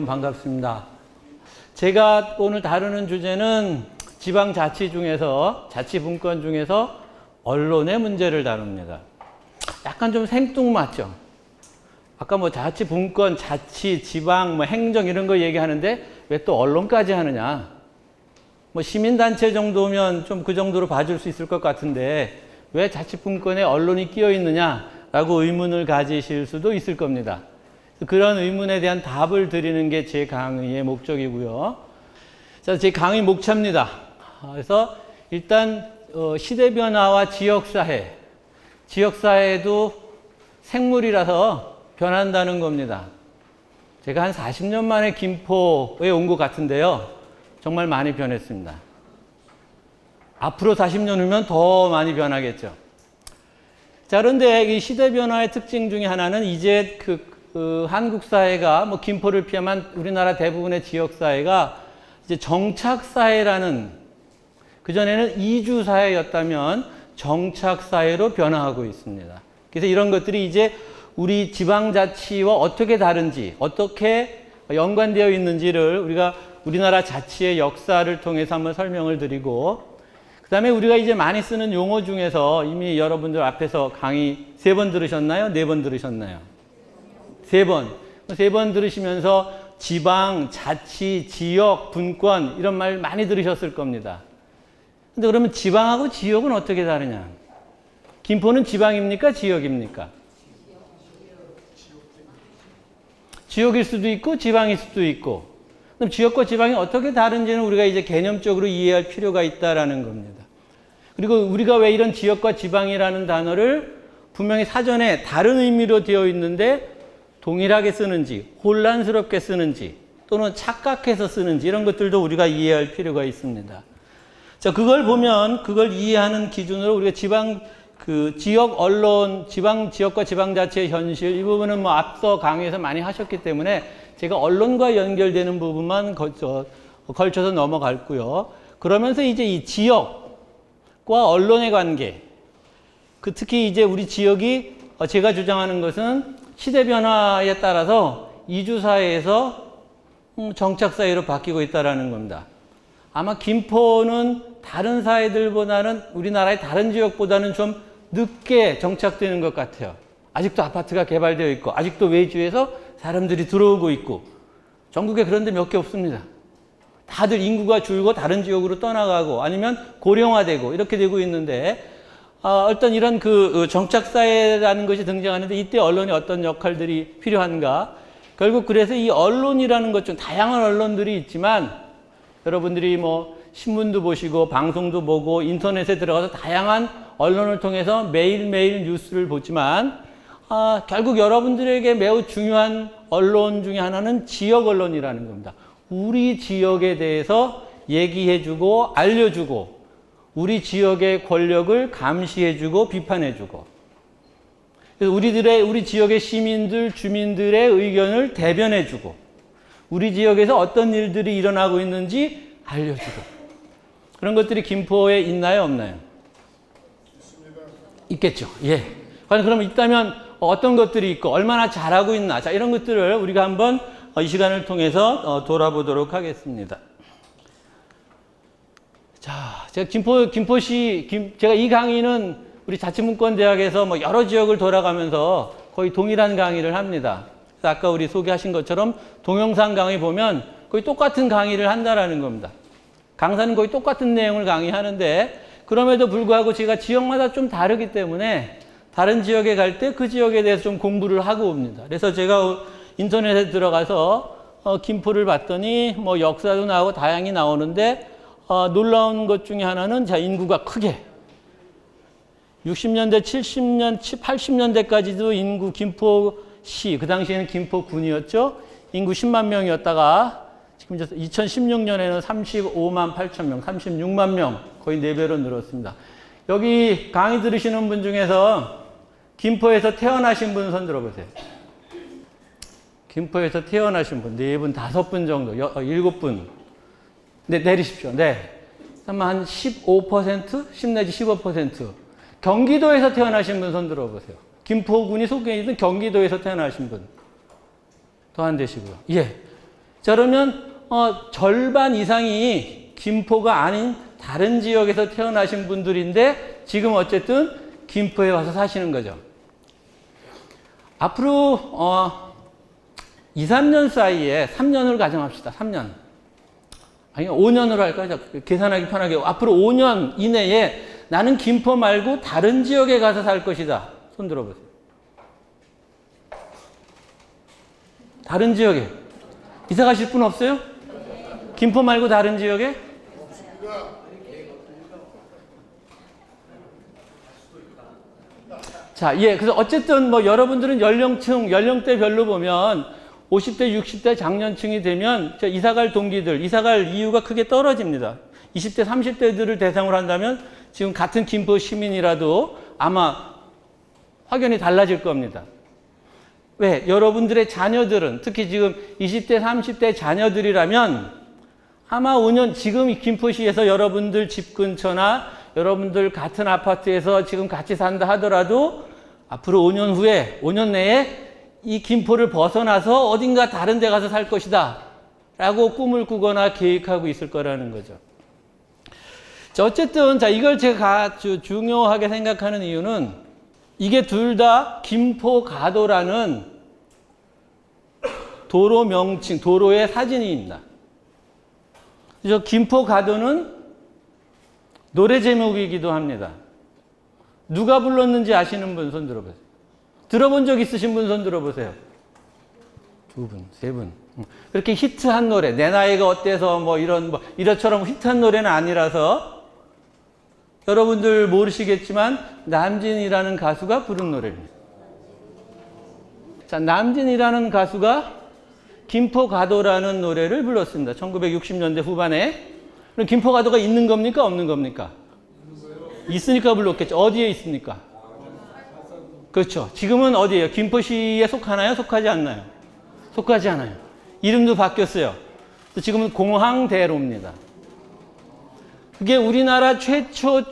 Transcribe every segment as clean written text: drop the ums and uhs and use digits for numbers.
여러분 반갑습니다. 제가 오늘 다루는 주제는 지방자치 중에서, 자치분권 중에서 언론의 문제를 다룹니다. 약간 좀 생뚱맞죠? 아까 뭐 자치분권, 자치, 지방, 뭐 행정 이런 거 얘기하는데 왜 또 언론까지 하느냐? 뭐 시민단체 정도면 좀 그 정도로 봐줄 수 있을 것 같은데 왜 자치분권에 언론이 끼어 있느냐라고 의문을 가지실 수도 있을 겁니다. 그런 의문에 대한 답을 드리는 게 제 강의의 목적이고요. 자, 제 강의 목차입니다. 그래서 일단 시대 변화와 지역사회, 지역사회도 생물이라서 변한다는 겁니다. 제가 한 40년 만에 김포에 온 것 같은데요. 정말 많이 변했습니다. 앞으로 40년 후면 더 많이 변하겠죠. 자, 그런데 이 시대 변화의 특징 중에 하나는 이제 한국 사회가 뭐 김포를 피하면 우리나라 대부분의 지역 사회가 이제 정착 사회라는, 그전에는 이주 사회였다면 정착 사회로 변화하고 있습니다. 그래서 이런 것들이 이제 우리 지방자치와 어떻게 다른지, 어떻게 연관되어 있는지를 우리가 우리나라 자치의 역사를 통해서 한번 설명을 드리고, 그 다음에 우리가 이제 많이 쓰는 용어 중에서 이미 여러분들 앞에서 강의 3번 들으셨나요? 4번 들으셨나요? 3번. 3번 들으시면서 지방, 자치, 지역, 분권 이런 말 많이 들으셨을 겁니다. 근데 그러면 지방하고 지역은 어떻게 다르냐? 김포는 지방입니까? 지역입니까? 지역일 수도 있고 지방일 수도 있고. 그럼 지역과 지방이 어떻게 다른지는 우리가 이제 개념적으로 이해할 필요가 있다라는 겁니다. 그리고 우리가 왜 이런 지역과 지방이라는 단어를 분명히 사전에 다른 의미로 되어 있는데 동일하게 쓰는지, 혼란스럽게 쓰는지, 또는 착각해서 쓰는지 이런 것들도 우리가 이해할 필요가 있습니다. 자, 그걸 보면 그걸 이해하는 기준으로 우리가 지역 언론, 지역과 지방자치의 현실 이 부분은 뭐 앞서 강의에서 많이 하셨기 때문에 제가 언론과 연결되는 부분만 걸쳐서 넘어갈고요. 그러면서 이제 이 지역과 언론의 관계, 특히 이제 우리 지역이 제가 주장하는 것은 시대 변화에 따라서 이주사회에서 정착사회로 바뀌고 있다는 겁니다. 아마 김포는 다른 사회들보다는 우리나라의 다른 지역보다는 좀 늦게 정착되는 것 같아요. 아직도 아파트가 개발되어 있고 아직도 외주에서 사람들이 들어오고 있고 전국에 그런 데 몇 개 없습니다. 다들 인구가 줄고 다른 지역으로 떠나가고 아니면 고령화되고 이렇게 되고 있는데 일단 이런 정착사회라는 것이 등장하는데 이때 언론이 어떤 역할들이 필요한가? 결국 그래서 이 언론이라는 것 중 다양한 언론들이 있지만 여러분들이 뭐 신문도 보시고 방송도 보고 인터넷에 들어가서 다양한 언론을 통해서 매일매일 뉴스를 보지만 결국 여러분들에게 매우 중요한 언론 중에 하나는 지역 언론이라는 겁니다. 우리 지역에 대해서 얘기해주고 알려주고 우리 지역의 권력을 감시해주고 비판해주고 그래서 우리 지역의 시민들, 주민들의 의견을 대변해주고 우리 지역에서 어떤 일들이 일어나고 있는지 알려주고 그런 것들이 김포에 있나요? 없나요? 있습니다. 있겠죠. 예. 그럼 있다면 어떤 것들이 있고 얼마나 잘하고 있나 자 이런 것들을 우리가 한번 이 시간을 통해서 돌아보도록 하겠습니다. 자, 제가 제가 이 강의는 우리 자치분권대학에서 뭐 여러 지역을 돌아가면서 거의 동일한 강의를 합니다. 그래서 아까 우리 소개하신 것처럼 동영상 강의 보면 거의 똑같은 강의를 한다라는 겁니다. 강사는 거의 똑같은 내용을 강의하는데 그럼에도 불구하고 제가 지역마다 좀 다르기 때문에 다른 지역에 갈 때 그 지역에 대해서 좀 공부를 하고 옵니다. 그래서 제가 인터넷에 들어가서 김포를 봤더니 뭐 역사도 나오고 다양히 나오는데 놀라운 것 중에 하나는 인구가 크게 60년대, 70년, 80년대까지도 인구 김포시, 그 당시에는 김포군이었죠. 인구 10만 명이었다가 지금 2016년에는 35만 8천 명, 36만 명, 거의 4배로 늘었습니다. 여기 강의 들으시는 분 중에서 김포에서 태어나신 분 손 들어보세요. 김포에서 태어나신 분, 4분, 5분 정도, 7분. 네, 내리십시오. 네. 한 15%? 10 내지 15%. 경기도에서 태어나신 분 손 들어보세요. 김포군이 속해 있는 경기도에서 태어나신 분. 더 안 되시고요. 예. 자, 그러면 절반 이상이 김포가 아닌 다른 지역에서 태어나신 분들인데 지금 어쨌든 김포에 와서 사시는 거죠. 앞으로 2, 3년 사이에 3년으로 가정합시다. 3년. 아니 5년으로 할까요? 계산하기 편하게. 앞으로 5년 이내에 나는 김포 말고 다른 지역에 가서 살 것이다. 손 들어보세요. 다른 지역에. 이사 가실 분 없어요? 김포 말고 다른 지역에? 자, 예. 그래서 어쨌든 뭐 여러분들은 연령대별로 보면 50대, 60대 장년층이 되면 이사 갈 동기들, 이사 갈 이유가 크게 떨어집니다. 20대, 30대들을 대상으로 한다면 지금 같은 김포 시민이라도 아마 확연히 달라질 겁니다. 왜? 여러분들의 자녀들은 특히 지금 20대, 30대 자녀들이라면 아마 5년 지금 김포시에서 여러분들 집 근처나 여러분들 같은 아파트에서 지금 같이 산다 하더라도 앞으로 5년 후에 5년 내에 이 김포를 벗어나서 어딘가 다른 데 가서 살 것이다 라고 꿈을 꾸거나 계획하고 있을 거라는 거죠. 자, 어쨌든 자, 이걸 제가 중요하게 생각하는 이유는 이게 둘 다 김포가도라는 도로 명칭, 도로의 사진입니다. 그래서 김포가도는 노래 제목이기도 합니다. 누가 불렀는지 아시는 분 손 들어보세요. 들어본 적 있으신 분 손 들어보세요. 두 분, 세 분. 그렇게 히트한 노래, 내 나이가 어때서 뭐 이런처럼 히트한 노래는 아니라서 여러분들 모르시겠지만 남진이라는 가수가 부른 노래입니다. 자, 남진이라는 가수가 김포가도라는 노래를 불렀습니다. 1960년대 후반에. 그럼 김포가도가 있는 겁니까? 없는 겁니까? 있으니까 불렀겠죠. 어디에 있습니까? 그렇죠. 지금은 어디예요? 김포시에 속하나요? 속하지 않나요? 속하지 않아요. 이름도 바뀌었어요. 지금은 공항대로입니다. 그게 우리나라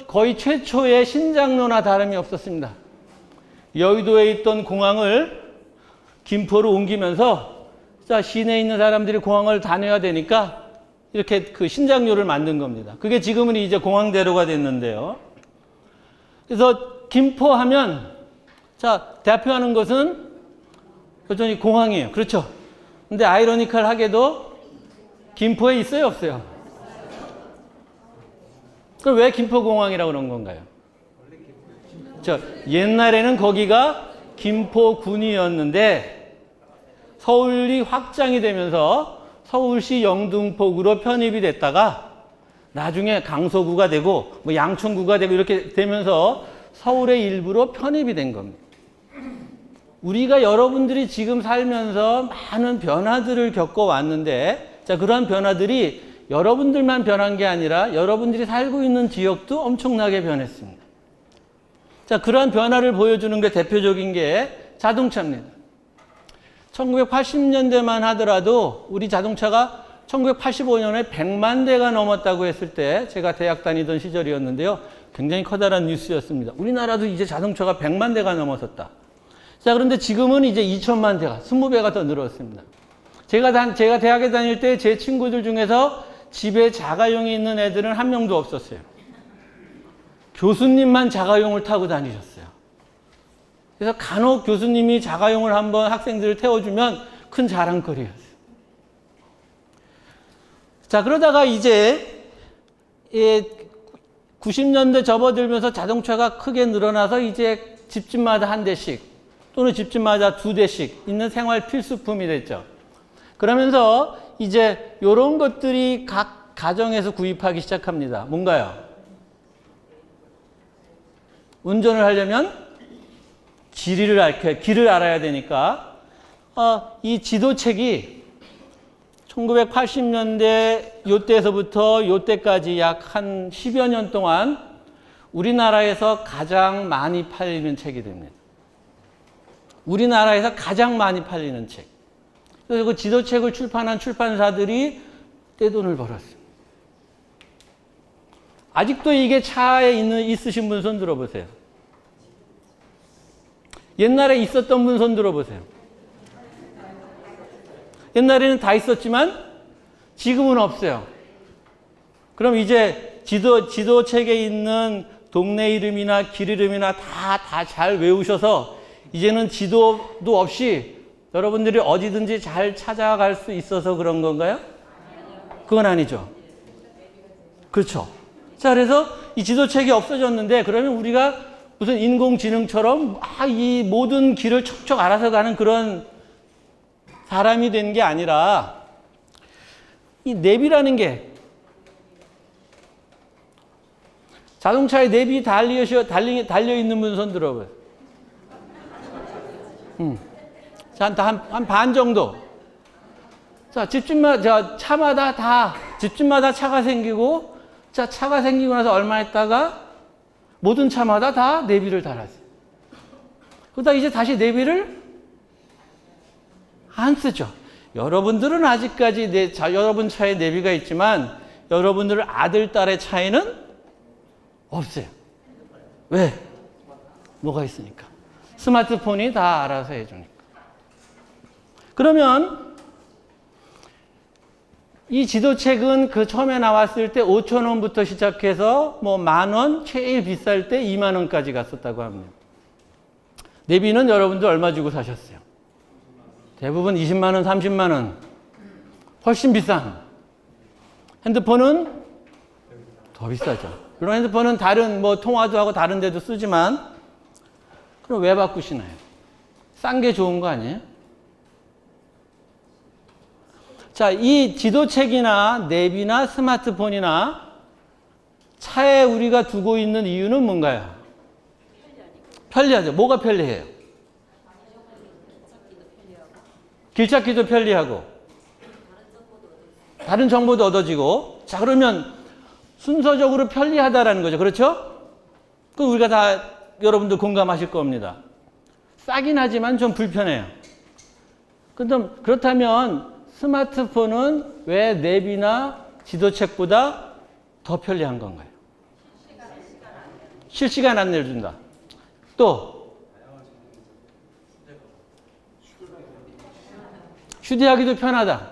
거의 최초의 신장로나 다름이 없었습니다. 여의도에 있던 공항을 김포로 옮기면서 자, 시내에 있는 사람들이 공항을 다녀야 되니까 이렇게 그 신장로를 만든 겁니다. 그게 지금은 이제 공항대로가 됐는데요. 그래서 김포 하면 자, 대표하는 것은 여전히 공항이에요. 그렇죠? 근데 아이러니컬하게도 김포에 있어요, 없어요? 그럼 왜 김포공항이라고 그런 건가요? 옛날에는 거기가 김포군이었는데 서울이 확장이 되면서 서울시 영등포구로 편입이 됐다가 나중에 강서구가 되고 뭐 양천구가 되고 이렇게 되면서 서울의 일부로 편입이 된 겁니다. 우리가 여러분들이 지금 살면서 많은 변화들을 겪어왔는데 자, 그러한 변화들이 여러분들만 변한 게 아니라 여러분들이 살고 있는 지역도 엄청나게 변했습니다. 자, 그러한 변화를 보여주는 게 대표적인 게 자동차입니다. 1980년대만 하더라도 우리 자동차가 1985년에 100만 대가 넘었다고 했을 때 제가 대학 다니던 시절이었는데요. 굉장히 커다란 뉴스였습니다. 우리나라도 이제 자동차가 100만 대가 넘어섰다. 자, 그런데 지금은 이제 2천만 대가, 20배가 더 늘었습니다. 제가 대학에 다닐 때 제 친구들 중에서 집에 자가용이 있는 애들은 한 명도 없었어요. 교수님만 자가용을 타고 다니셨어요. 그래서 간혹 교수님이 자가용을 한번 학생들을 태워주면 큰 자랑거리였어요. 자, 그러다가 이제 90년대 접어들면서 자동차가 크게 늘어나서 이제 집집마다 한 대씩 또는 집집마다 두 대씩 있는 생활 필수품이 됐죠. 그러면서 이제 이런 것들이 각 가정에서 구입하기 시작합니다. 뭔가요? 운전을 하려면 길을 알아야 되니까 이 지도책이 1980년대 요때에서부터 요때까지 약 한 10여 년 동안 우리나라에서 가장 많이 팔리는 책이 됩니다. 우리나라에서 가장 많이 팔리는 책. 그래서 그 지도책을 출판한 출판사들이 떼돈을 벌었습니다. 아직도 이게 차에 있으신 분 손 들어보세요. 옛날에 있었던 분 손 들어보세요. 옛날에는 다 있었지만 지금은 없어요. 그럼 이제 지도책에 있는 동네 이름이나 길 이름이나 다 잘 외우셔서 이제는 지도도 없이 여러분들이 어디든지 잘 찾아갈 수 있어서 그런 건가요? 그건 아니죠. 그렇죠. 자, 그래서 이 지도책이 없어졌는데 그러면 우리가 무슨 인공지능처럼 이 모든 길을 척척 알아서 가는 그런 사람이 된 게 아니라 이 내비라는 게 자동차에 내비 달려 있는 분 손 들어봐요. 자, 한 반 정도. 자, 집집마다 차가 생기고, 자, 차가 생기고 나서 얼마 있다가 모든 차마다 다 내비를 달았어요. 그러다 이제 다시 내비를 안 쓰죠. 여러분들은 아직까지 여러분 차에 내비가 있지만 여러분들 아들, 딸의 차에는 없어요. 왜? 뭐가 있으니까. 스마트폰이 다 알아서 해주니까. 그러면 이 지도책은 그 처음에 나왔을 때 5,000원부터 시작해서 뭐 10,000원, 제일 비쌀 때 20,000원까지 갔었다고 합니다. 내비는 여러분들 얼마 주고 사셨어요? 대부분 200,000원, 300,000원. 훨씬 비싼. 핸드폰은 더 비싸죠. 물론 핸드폰은 다른 통화도 하고 다른 데도 쓰지만 그럼 왜 바꾸시나요? 싼 게 좋은 거 아니에요? 자, 이 지도책이나 내비나 스마트폰이나 차에 우리가 두고 있는 이유는 뭔가요? 편리하죠. 뭐가 편리해요? 길 찾기도 편리하고 다른 정보도 얻어지고. 자, 그러면 순서적으로 편리하다라는 거죠. 그렇죠? 그 우리가 다 여러분들 공감하실 겁니다. 싸긴 하지만 좀 불편해요. 그렇다면 스마트폰은 왜 내비나 지도책보다 더 편리한 건가요? 실시간 안내를 준다. 또 휴대하기도 편하다.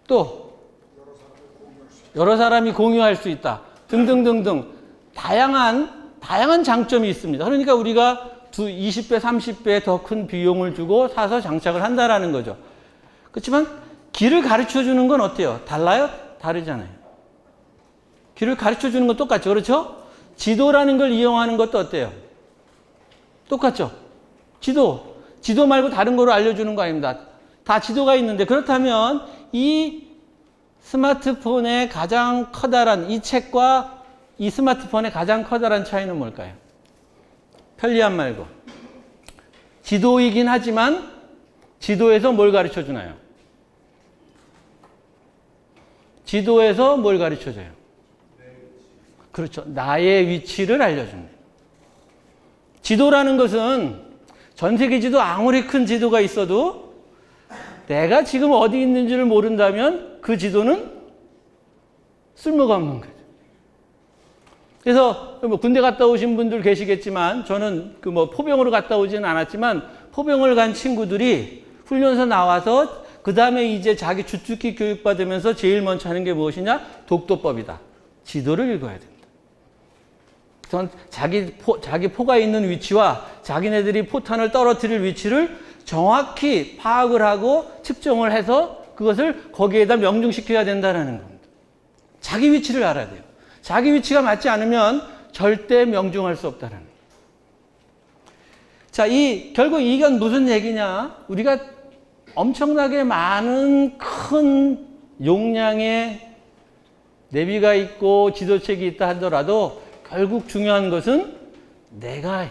또 여러 사람이 공유할 수 있다. 등등등등 다양한 장점이 있습니다. 그러니까 우리가 20배, 30배 더 큰 비용을 주고 사서 장착을 한다라는 거죠. 그렇지만 길을 가르쳐 주는 건 어때요? 달라요? 다르잖아요. 길을 가르쳐 주는 건 똑같죠. 그렇죠? 지도라는 걸 이용하는 것도 어때요? 똑같죠. 지도 말고 다른 거로 알려주는 거 아닙니다. 다 지도가 있는데, 그렇다면 이 스마트폰의 가장 커다란, 이 책과 이 스마트폰의 가장 커다란 차이는 뭘까요? 편리함 말고. 지도이긴 하지만 지도에서 뭘 가르쳐 주나요? 지도에서 뭘 가르쳐 줘요? 그렇죠. 나의 위치를 알려줍니다. 지도라는 것은 전 세계 지도 아무리 큰 지도가 있어도 내가 지금 어디 있는지를 모른다면 그 지도는 쓸모가 없는 거죠. 그래서 군대 갔다 오신 분들 계시겠지만 저는 포병으로 갔다 오지는 않았지만 포병을 간 친구들이 훈련소 나와서 그 다음에 이제 자기 주특기 교육 받으면서 제일 먼저 하는 게 무엇이냐? 독도법이다. 지도를 읽어야 된다. 자기 포가 있는 위치와 자기네들이 포탄을 떨어뜨릴 위치를 정확히 파악을 하고 측정을 해서 그것을 거기에다 명중시켜야 된다는 겁니다. 자기 위치를 알아야 돼요. 자기 위치가 맞지 않으면 절대 명중할 수 없다는 거예요. 자, 결국 이건 무슨 얘기냐? 우리가 엄청나게 많은 큰 용량의 내비가 있고 지도책이 있다 하더라도 결국 중요한 것은 내가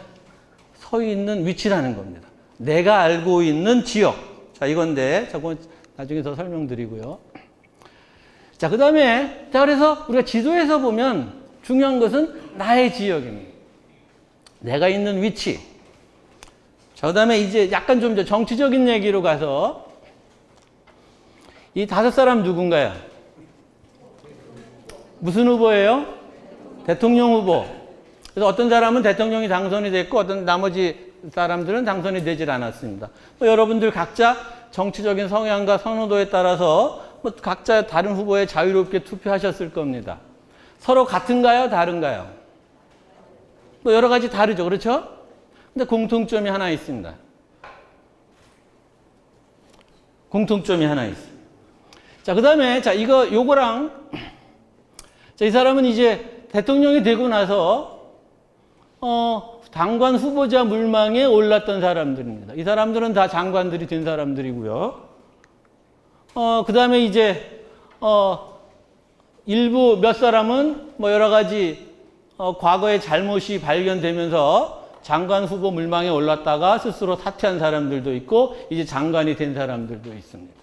서 있는 위치라는 겁니다. 내가 알고 있는 지역. 자, 이건데, 저건 나중에 더 설명드리고요. 자, 그 다음에, 그래서 우리가 지도에서 보면 중요한 것은 나의 지역입니다. 내가 있는 위치. 자, 그 다음에 이제 약간 좀 정치적인 얘기로 가서 이 5사람 누군가요? 무슨 후보예요? 대통령 후보. 그래서 어떤 사람은 대통령이 당선이 됐고 어떤 나머지 사람들은 당선이 되질 않았습니다. 여러분들 각자 정치적인 성향과 선호도에 따라서 각자 다른 후보에 자유롭게 투표하셨을 겁니다. 서로 같은가요? 다른가요? 여러 가지 다르죠. 그렇죠? 근데 공통점이 하나 있습니다. 공통점이 하나 있어요. 자, 그 다음에, 자, 요거랑, 자, 이 사람은 이제 대통령이 되고 나서, 장관 후보자 물망에 올랐던 사람들입니다. 이 사람들은 다 장관들이 된 사람들이고요. 그 다음에 이제, 일부 몇 사람은 여러 가지, 과거의 잘못이 발견되면서 장관 후보 물망에 올랐다가 스스로 사퇴한 사람들도 있고, 이제 장관이 된 사람들도 있습니다.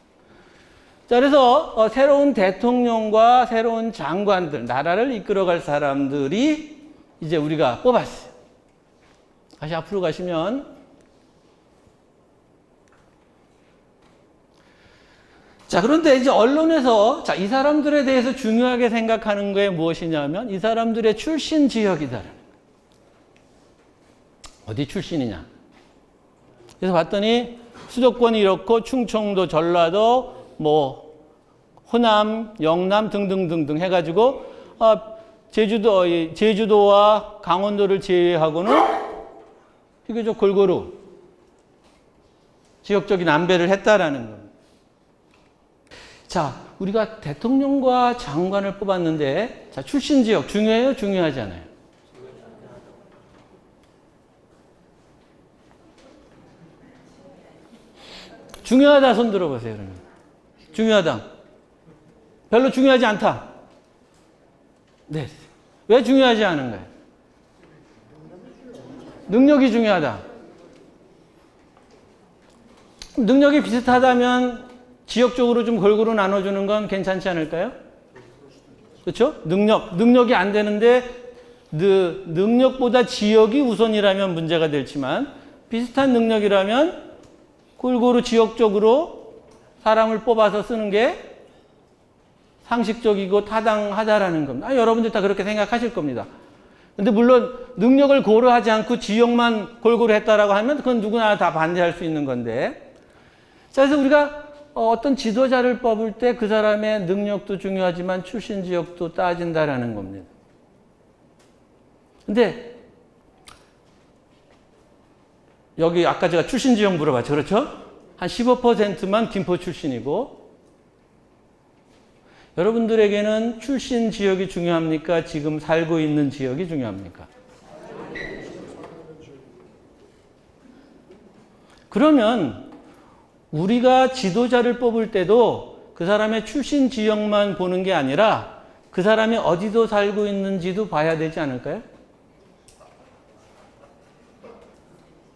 자, 그래서 새로운 대통령과 새로운 장관들, 나라를 이끌어갈 사람들이 이제 우리가 뽑았어요. 다시 앞으로 가시면, 자, 그런데 이제 언론에서, 자, 이 사람들에 대해서 중요하게 생각하는 게 무엇이냐면, 이 사람들의 출신 지역이다. 어디 출신이냐. 그래서 봤더니 수도권이 이렇고 충청도, 전라도, 호남, 영남 등등등등 해가지고 제주도와 강원도를 제외하고는 비교적 골고루 지역적인 안배를 했다라는 겁니다. 자, 우리가 대통령과 장관을 뽑았는데, 자, 출신 지역 중요해요? 중요하지 않아요? 중요하다 손 들어보세요, 그러면. 중요하다. 별로 중요하지 않다. 네. 왜 중요하지 않은가요? 능력이 중요하다. 능력이 비슷하다면 지역적으로 좀 골고루 나눠주는 건 괜찮지 않을까요? 그렇죠? 능력이 안 되는데 능력보다 지역이 우선이라면 문제가 되지만 비슷한 능력이라면 골고루 지역적으로 사람을 뽑아서 쓰는 게 상식적이고 타당하다라는 겁니다. 여러분들 다 그렇게 생각하실 겁니다. 근데 물론 능력을 고려하지 않고 지역만 골고루 했다라고 하면 그건 누구나 다 반대할 수 있는 건데. 자, 그래서 우리가 어떤 지도자를 뽑을 때 그 사람의 능력도 중요하지만 출신 지역도 따진다라는 겁니다. 근데 여기 아까 제가 출신 지역 물어봤죠. 그렇죠? 한 15%만 김포 출신이고, 여러분들에게는 출신 지역이 중요합니까? 지금 살고 있는 지역이 중요합니까? 그러면 우리가 지도자를 뽑을 때도 그 사람의 출신 지역만 보는 게 아니라 그 사람이 어디도 살고 있는지도 봐야 되지 않을까요?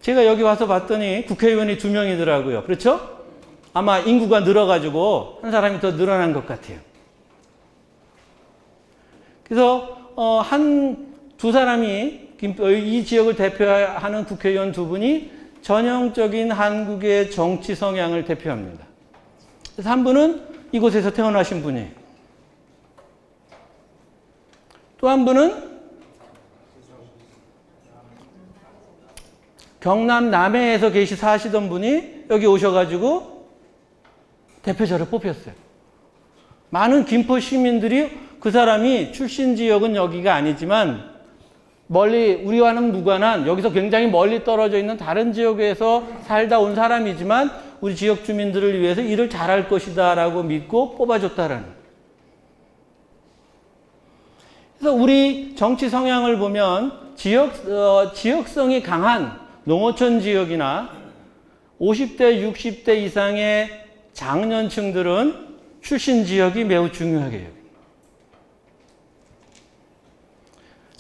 제가 여기 와서 봤더니 국회의원이 2명이더라고요. 그렇죠? 아마 인구가 늘어가지고 한 사람이 더 늘어난 것 같아요. 그래서 두 사람이 이 지역을 대표하는 국회의원 2분이 전형적인 한국의 정치 성향을 대표합니다. 그래서 한 분은 이곳에서 태어나신 분이, 또 한 분은 경남 남해에서 사시던 분이 여기 오셔가지고 대표자를 뽑혔어요. 많은 김포 시민들이 그 사람이 출신 지역은 여기가 아니지만 멀리 우리와는 무관한 여기서 굉장히 멀리 떨어져 있는 다른 지역에서 살다 온 사람이지만 우리 지역 주민들을 위해서 일을 잘할 것이다 라고 믿고 뽑아줬다라는. 그래서 우리 정치 성향을 보면 지역성이 강한 농어촌 지역이나 50대, 60대 이상의 장년층들은 출신 지역이 매우 중요하게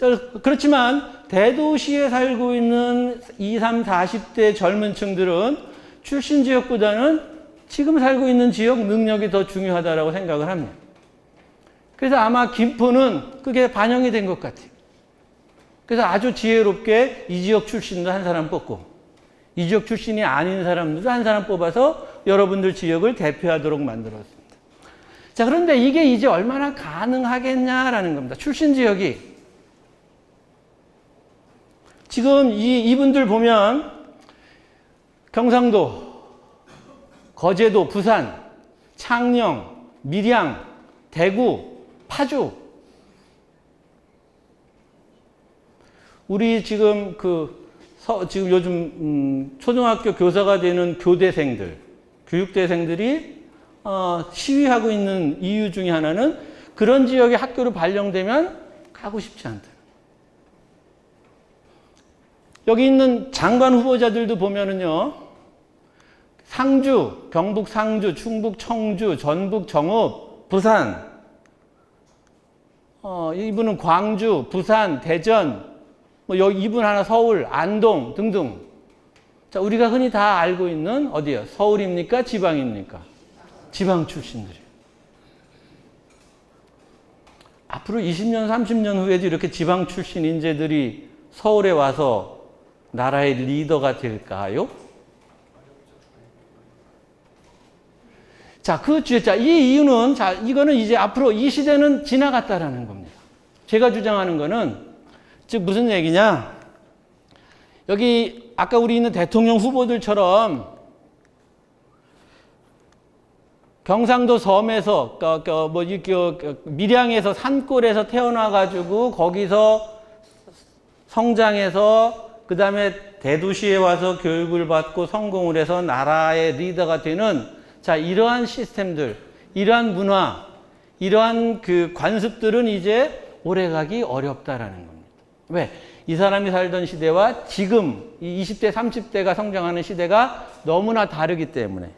여깁니다. 그렇지만 대도시에 살고 있는 20, 30, 40대 젊은 층들은 출신 지역보다는 지금 살고 있는 지역 능력이 더 중요하다고 생각을 합니다. 그래서 아마 김포는 그게 반영이 된 것 같아요. 그래서 아주 지혜롭게 이 지역 출신도 한 사람 뽑고 이 지역 출신이 아닌 사람들도 한 사람 뽑아서 여러분들 지역을 대표하도록 만들었습니다. 자, 그런데 이게 이제 얼마나 가능하겠냐라는 겁니다. 출신 지역이. 지금 이분들 보면 경상도, 거제도, 부산, 창녕, 밀양, 대구, 파주. 우리 지금 지금 요즘 초등학교 교사가 되는 교대생들, 교육대생들이 시위하고 있는 이유 중에 하나는 그런 지역에 학교로 발령되면 가고 싶지 않다. 여기 있는 장관 후보자들도 보면은요, 상주, 경북 상주, 충북 청주, 전북 정읍, 부산, 이분은 광주, 부산, 대전, 여기 이분 하나 서울, 안동 등등. 자, 우리가 흔히 다 알고 있는 어디요? 서울입니까? 지방입니까? 지방 출신들이에요. 앞으로 20년, 30년 후에도 이렇게 지방 출신 인재들이 서울에 와서 나라의 리더가 될까요? 자, 이 이유는, 이거는 이제 앞으로 이 시대는 지나갔다라는 겁니다. 제가 주장하는 거는, 즉, 무슨 얘기냐? 여기, 아까 우리 있는 대통령 후보들처럼 경상도 섬에서, 밀양에서 산골에서 태어나가지고 거기서 성장해서 그 다음에 대도시에 와서 교육을 받고 성공을 해서 나라의 리더가 되는 자, 이러한 시스템들, 이러한 문화, 이러한 그 관습들은 이제 오래가기 어렵다라는 겁니다. 왜? 이 사람이 살던 시대와 지금 이 20대, 30대가 성장하는 시대가 너무나 다르기 때문에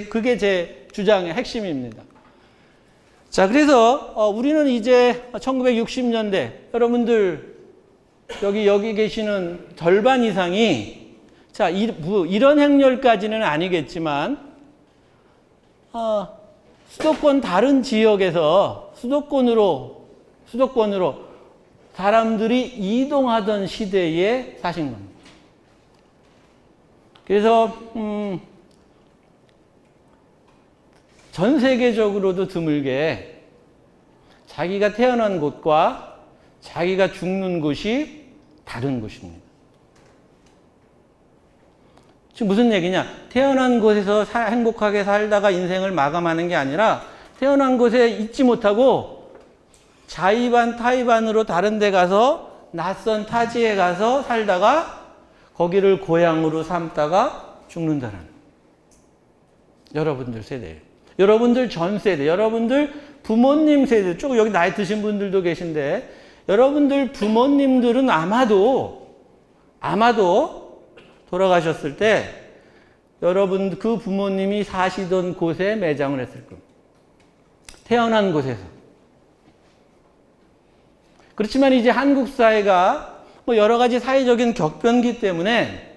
그게 제 주장의 핵심입니다. 자, 그래서 우리는 이제 1960년대 여러분들 여기 계시는 절반 이상이 자, 이런 행렬까지는 아니겠지만 수도권 다른 지역에서 수도권으로 사람들이 이동하던 시대에 사신 겁니다. 그래서 전 세계적으로도 드물게 자기가 태어난 곳과 자기가 죽는 곳이 다른 곳입니다. 지금 무슨 얘기냐? 태어난 곳에서 행복하게 살다가 인생을 마감하는 게 아니라 태어난 곳에 있지 못하고 자의반 타의반으로 다른 데 가서 낯선 타지에 가서 살다가 거기를 고향으로 삼다가 죽는다는 여러분들 세대예요. 여러분들 전 세대, 여러분들 부모님 세대, 조금 여기 나이 드신 분들도 계신데 여러분들 부모님들은 아마도 돌아가셨을 때 여러분 그 부모님이 사시던 곳에 매장을 했을 겁니다. 태어난 곳에서. 그렇지만 이제 한국 사회가 여러 가지 사회적인 격변기 때문에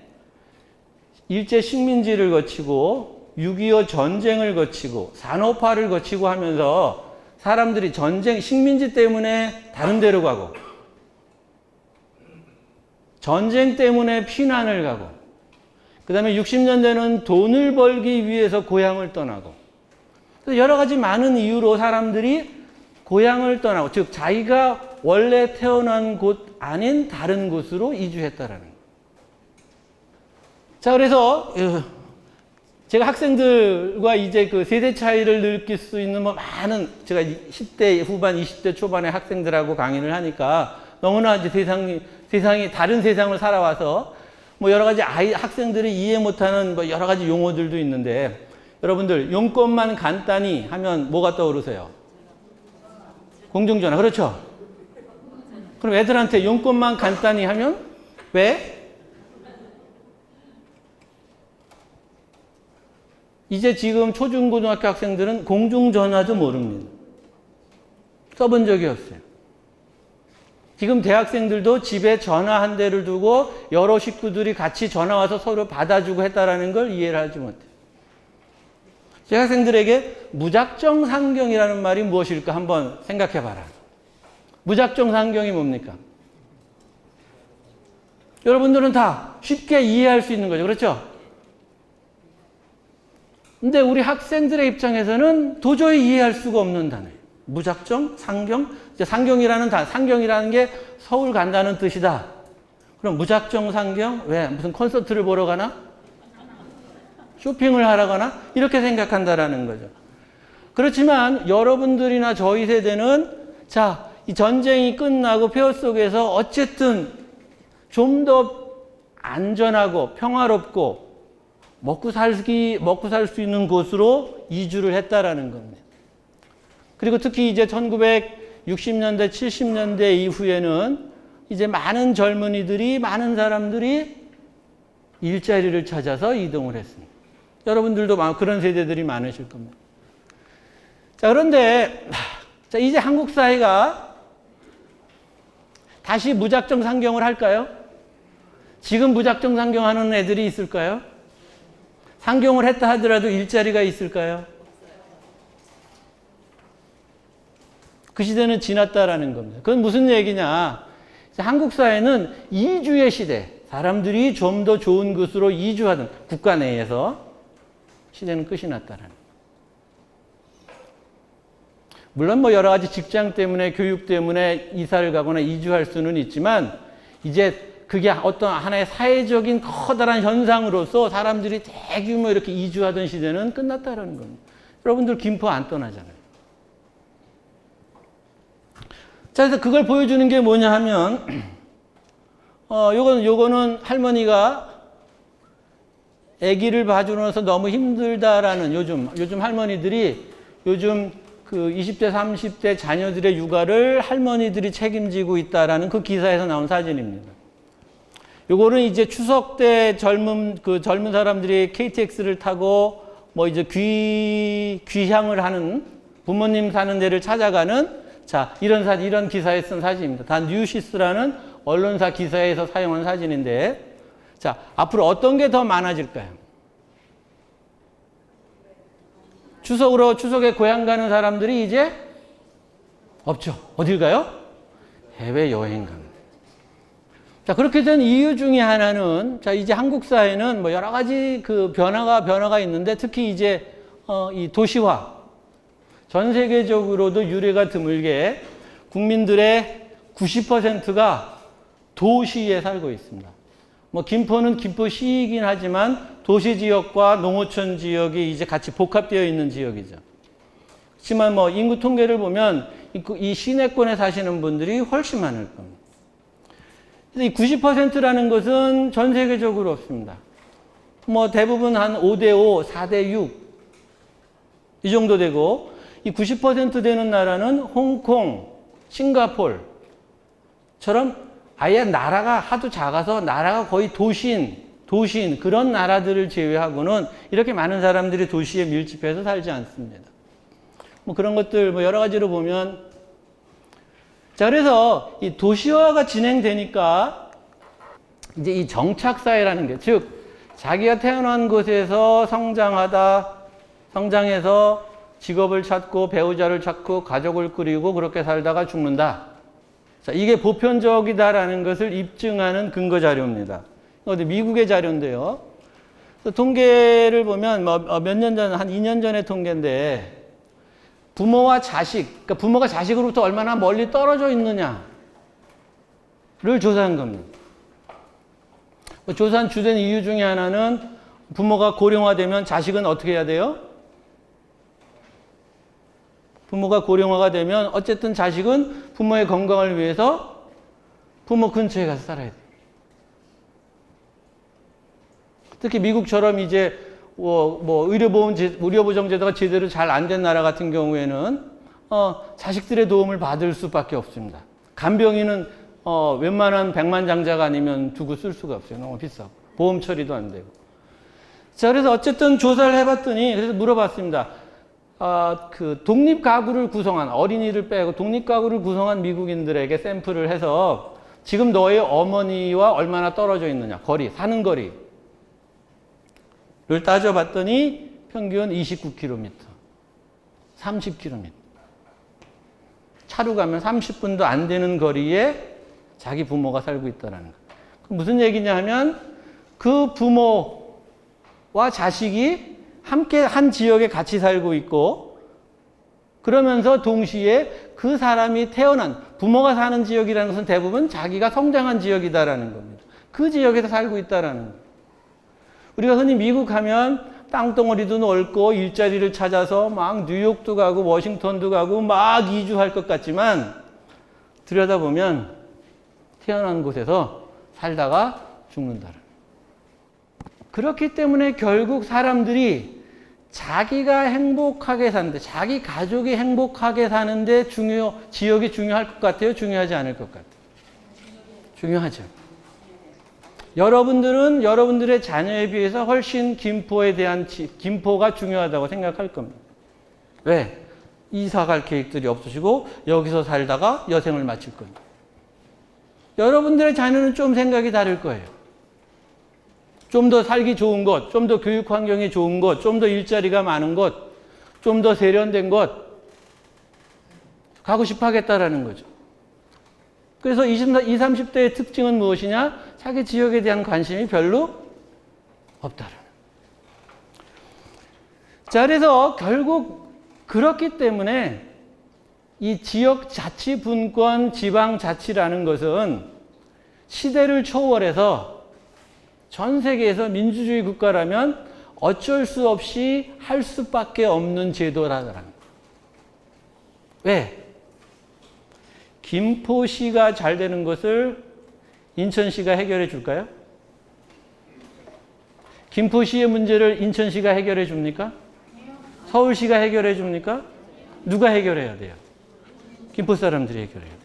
일제 식민지를 거치고 6.25 전쟁을 거치고 산업화를 거치고 하면서 사람들이 식민지 때문에 다른 데로 가고 전쟁 때문에 피난을 가고 그 다음에 60년대는 돈을 벌기 위해서 고향을 떠나고 여러 가지 많은 이유로 사람들이 고향을 떠나고 즉 자기가 원래 태어난 곳 아닌 다른 곳으로 이주했다라는 거예요. 자, 그래서 제가 학생들과 이제 그 세대 차이를 느낄 수 있는 많은 제가 10대 후반, 20대 초반의 학생들하고 강의를 하니까 너무나 이제 세상이 다른 세상을 살아와서 여러 가지 학생들이 이해 못하는 여러 가지 용어들도 있는데 여러분들 용건만 간단히 하면 뭐가 떠오르세요? 공중전화. 그렇죠? 그럼 애들한테 용건만 간단히 하면 왜? 이제 지금 초중고등학교 학생들은 공중전화도 모릅니다. 써본 적이 없어요. 지금 대학생들도 집에 전화 한 대를 두고 여러 식구들이 같이 전화 와서 서로 받아주고 했다라는 걸 이해를 하지 못해요. 제 학생들에게 무작정 상경이라는 말이 무엇일까 한번 생각해 봐라. 무작정 상경이 뭡니까? 여러분들은 다 쉽게 이해할 수 있는 거죠. 그렇죠? 근데 우리 학생들의 입장에서는 도저히 이해할 수가 없는 단어예요. 무작정, 상경. 이제 상경이라는 게 서울 간다는 뜻이다. 그럼 무작정 상경? 왜? 무슨 콘서트를 보러 가나? 쇼핑을 하러 가나? 이렇게 생각한다라는 거죠. 그렇지만 여러분들이나 저희 세대는 자, 이 전쟁이 끝나고 폐허 속에서 어쨌든 좀 더 안전하고 평화롭고 먹고 살 수 있는 곳으로 이주를 했다라는 겁니다. 그리고 특히 이제 1960년대, 70년대 이후에는 이제 많은 젊은이들이, 많은 사람들이 일자리를 찾아서 이동을 했습니다. 여러분들도 그런 세대들이 많으실 겁니다. 자, 그런데 자, 이제 한국 사회가 다시 무작정 상경을 할까요? 지금 무작정 상경하는 애들이 있을까요? 상경을 했다 하더라도 일자리가 있을까요? 그 시대는 지났다라는 겁니다. 그건 무슨 얘기냐? 한국 사회는 이주의 시대, 사람들이 좀 더 좋은 곳으로 이주하던 국가 내에서 시대는 끝이 났다라는 거예요. 물론 뭐 여러 가지 직장 때문에, 교육 때문에 이사를 가거나 이주할 수는 있지만 이제 그게 어떤 하나의 사회적인 커다란 현상으로서 사람들이 대규모 이렇게 이주하던 시대는 끝났다라는 겁니다. 여러분들 김포 안 떠나잖아요. 자, 그래서 그걸 보여주는 게 뭐냐 하면, 요거는 할머니가 아기를 봐주면서 너무 힘들다라는 요즘 할머니들이 요즘 그 20대, 30대 자녀들의 육아를 할머니들이 책임지고 있다라는 그 기사에서 나온 사진입니다. 요거는 이제 추석 때 젊은 사람들이 KTX를 타고 뭐 이제 귀향을 하는 부모님 사는 데를 찾아가는 자, 이런 기사에 쓴 사진입니다. 다 뉴시스라는 언론사 기사에서 사용한 사진인데 자, 앞으로 어떤 게 더 많아질까요? 추석에 고향 가는 사람들이 이제 없죠. 어딜 가요? 해외여행 갑니다. 자, 그렇게 된 이유 중에 하나는, 자, 이제 한국 사회는 뭐 여러 가지 그 변화가 있는데 특히 이제, 이 도시화. 전 세계적으로도 유례가 드물게 국민들의 90%가 도시에 살고 있습니다. 뭐, 김포는 김포시이긴 하지만 도시 지역과 농어촌 지역이 이제 같이 복합되어 있는 지역이죠. 그렇지만 뭐, 인구 통계를 보면 이 시내권에 사시는 분들이 훨씬 많을 겁니다. 그래서 이 90%라는 것은 전 세계적으로 없습니다. 뭐 대부분 한 5대5, 4대6 이 정도 되고 이 90% 되는 나라는 홍콩, 싱가폴처럼 아예 나라가 하도 작아서 나라가 거의 도시인 그런 나라들을 제외하고는 이렇게 많은 사람들이 도시에 밀집해서 살지 않습니다. 뭐 그런 것들 뭐 여러 가지로 보면 자, 그래서 이 도시화가 진행되니까 이제 이 정착사회라는 게, 즉, 자기가 태어난 곳에서 성장해서 직업을 찾고 배우자를 찾고 가족을 꾸리고 그렇게 살다가 죽는다. 자, 이게 보편적이다라는 것을 입증하는 근거 자료입니다. 어디 미국의 자료인데요. 통계를 보면 몇 년 전, 한 2년 전의 통계인데 부모와 자식, 그러니까 부모가 자식으로부터 얼마나 멀리 떨어져 있느냐를 조사한 겁니다. 조사한 주된 이유 중에 하나는 부모가 고령화되면 자식은 어떻게 해야 돼요? 부모가 고령화가 되면 어쨌든 자식은 부모의 건강을 위해서 부모 근처에 가서 살아야 돼요. 특히 미국처럼 이제 의료보장제도가 제대로 잘 안 된 나라 같은 경우에는, 자식들의 도움을 받을 수밖에 없습니다. 간병인은, 웬만한 백만장자가 아니면 두고 쓸 수가 없어요. 너무 비싸고. 보험 처리도 안 되고. 자, 그래서 어쨌든 조사를 해봤더니, 그래서 물어봤습니다. 독립가구를 구성한, 어린이를 빼고 독립가구를 구성한 미국인들에게 샘플을 해서 지금 너의 어머니와 얼마나 떨어져 있느냐. 사는 거리. 를 따져봤더니 평균 29km, 30km. 차로 가면 30분도 안 되는 거리에 자기 부모가 살고 있다는 거예요. 무슨 얘기냐 하면 그 부모와 자식이 함께 한 지역에 같이 살고 있고 그러면서 동시에 그 사람이 부모가 사는 지역이라는 것은 대부분 자기가 성장한 지역이다라는 겁니다. 그 지역에서 살고 있다라는 거예요. 우리가 흔히 미국 하면 땅덩어리도 넓고 일자리를 찾아서 막 뉴욕도 가고 워싱턴도 가고 막 이주할 것 같지만 들여다보면 태어난 곳에서 살다가 죽는다는. 그렇기 때문에 결국 사람들이 자기가 행복하게 사는데, 자기 가족이 행복하게 사는데 지역이 중요할 것 같아요? 중요하지 않을 것 같아요? 중요하죠. 여러분들은 여러분들의 자녀에 비해서 훨씬 김포가 중요하다고 생각할 겁니다. 왜? 이사 갈 계획들이 없으시고 여기서 살다가 여생을 마칠 겁니다. 여러분들의 자녀는 좀 생각이 다를 거예요. 좀 더 살기 좋은 것, 좀 더 교육 환경이 좋은 것, 좀 더 일자리가 많은 것, 좀 더 세련된 것, 가고 싶어 하겠다라는 거죠. 그래서 20, 30대의 특징은 무엇이냐? 자기 지역에 대한 관심이 별로 없다라는. 자, 그래서 결국 그렇기 때문에 이 지역 자치분권 지방자치라는 것은 시대를 초월해서 전 세계에서 민주주의 국가라면 어쩔 수 없이 할 수밖에 없는 제도라는 거예요. 왜? 김포시가 잘 되는 것을 인천시가 해결해 줄까요? 김포시의 문제를 인천시가 해결해 줍니까? 서울시가 해결해 줍니까? 누가 해결해야 돼요? 김포 사람들이 해결해야 돼요.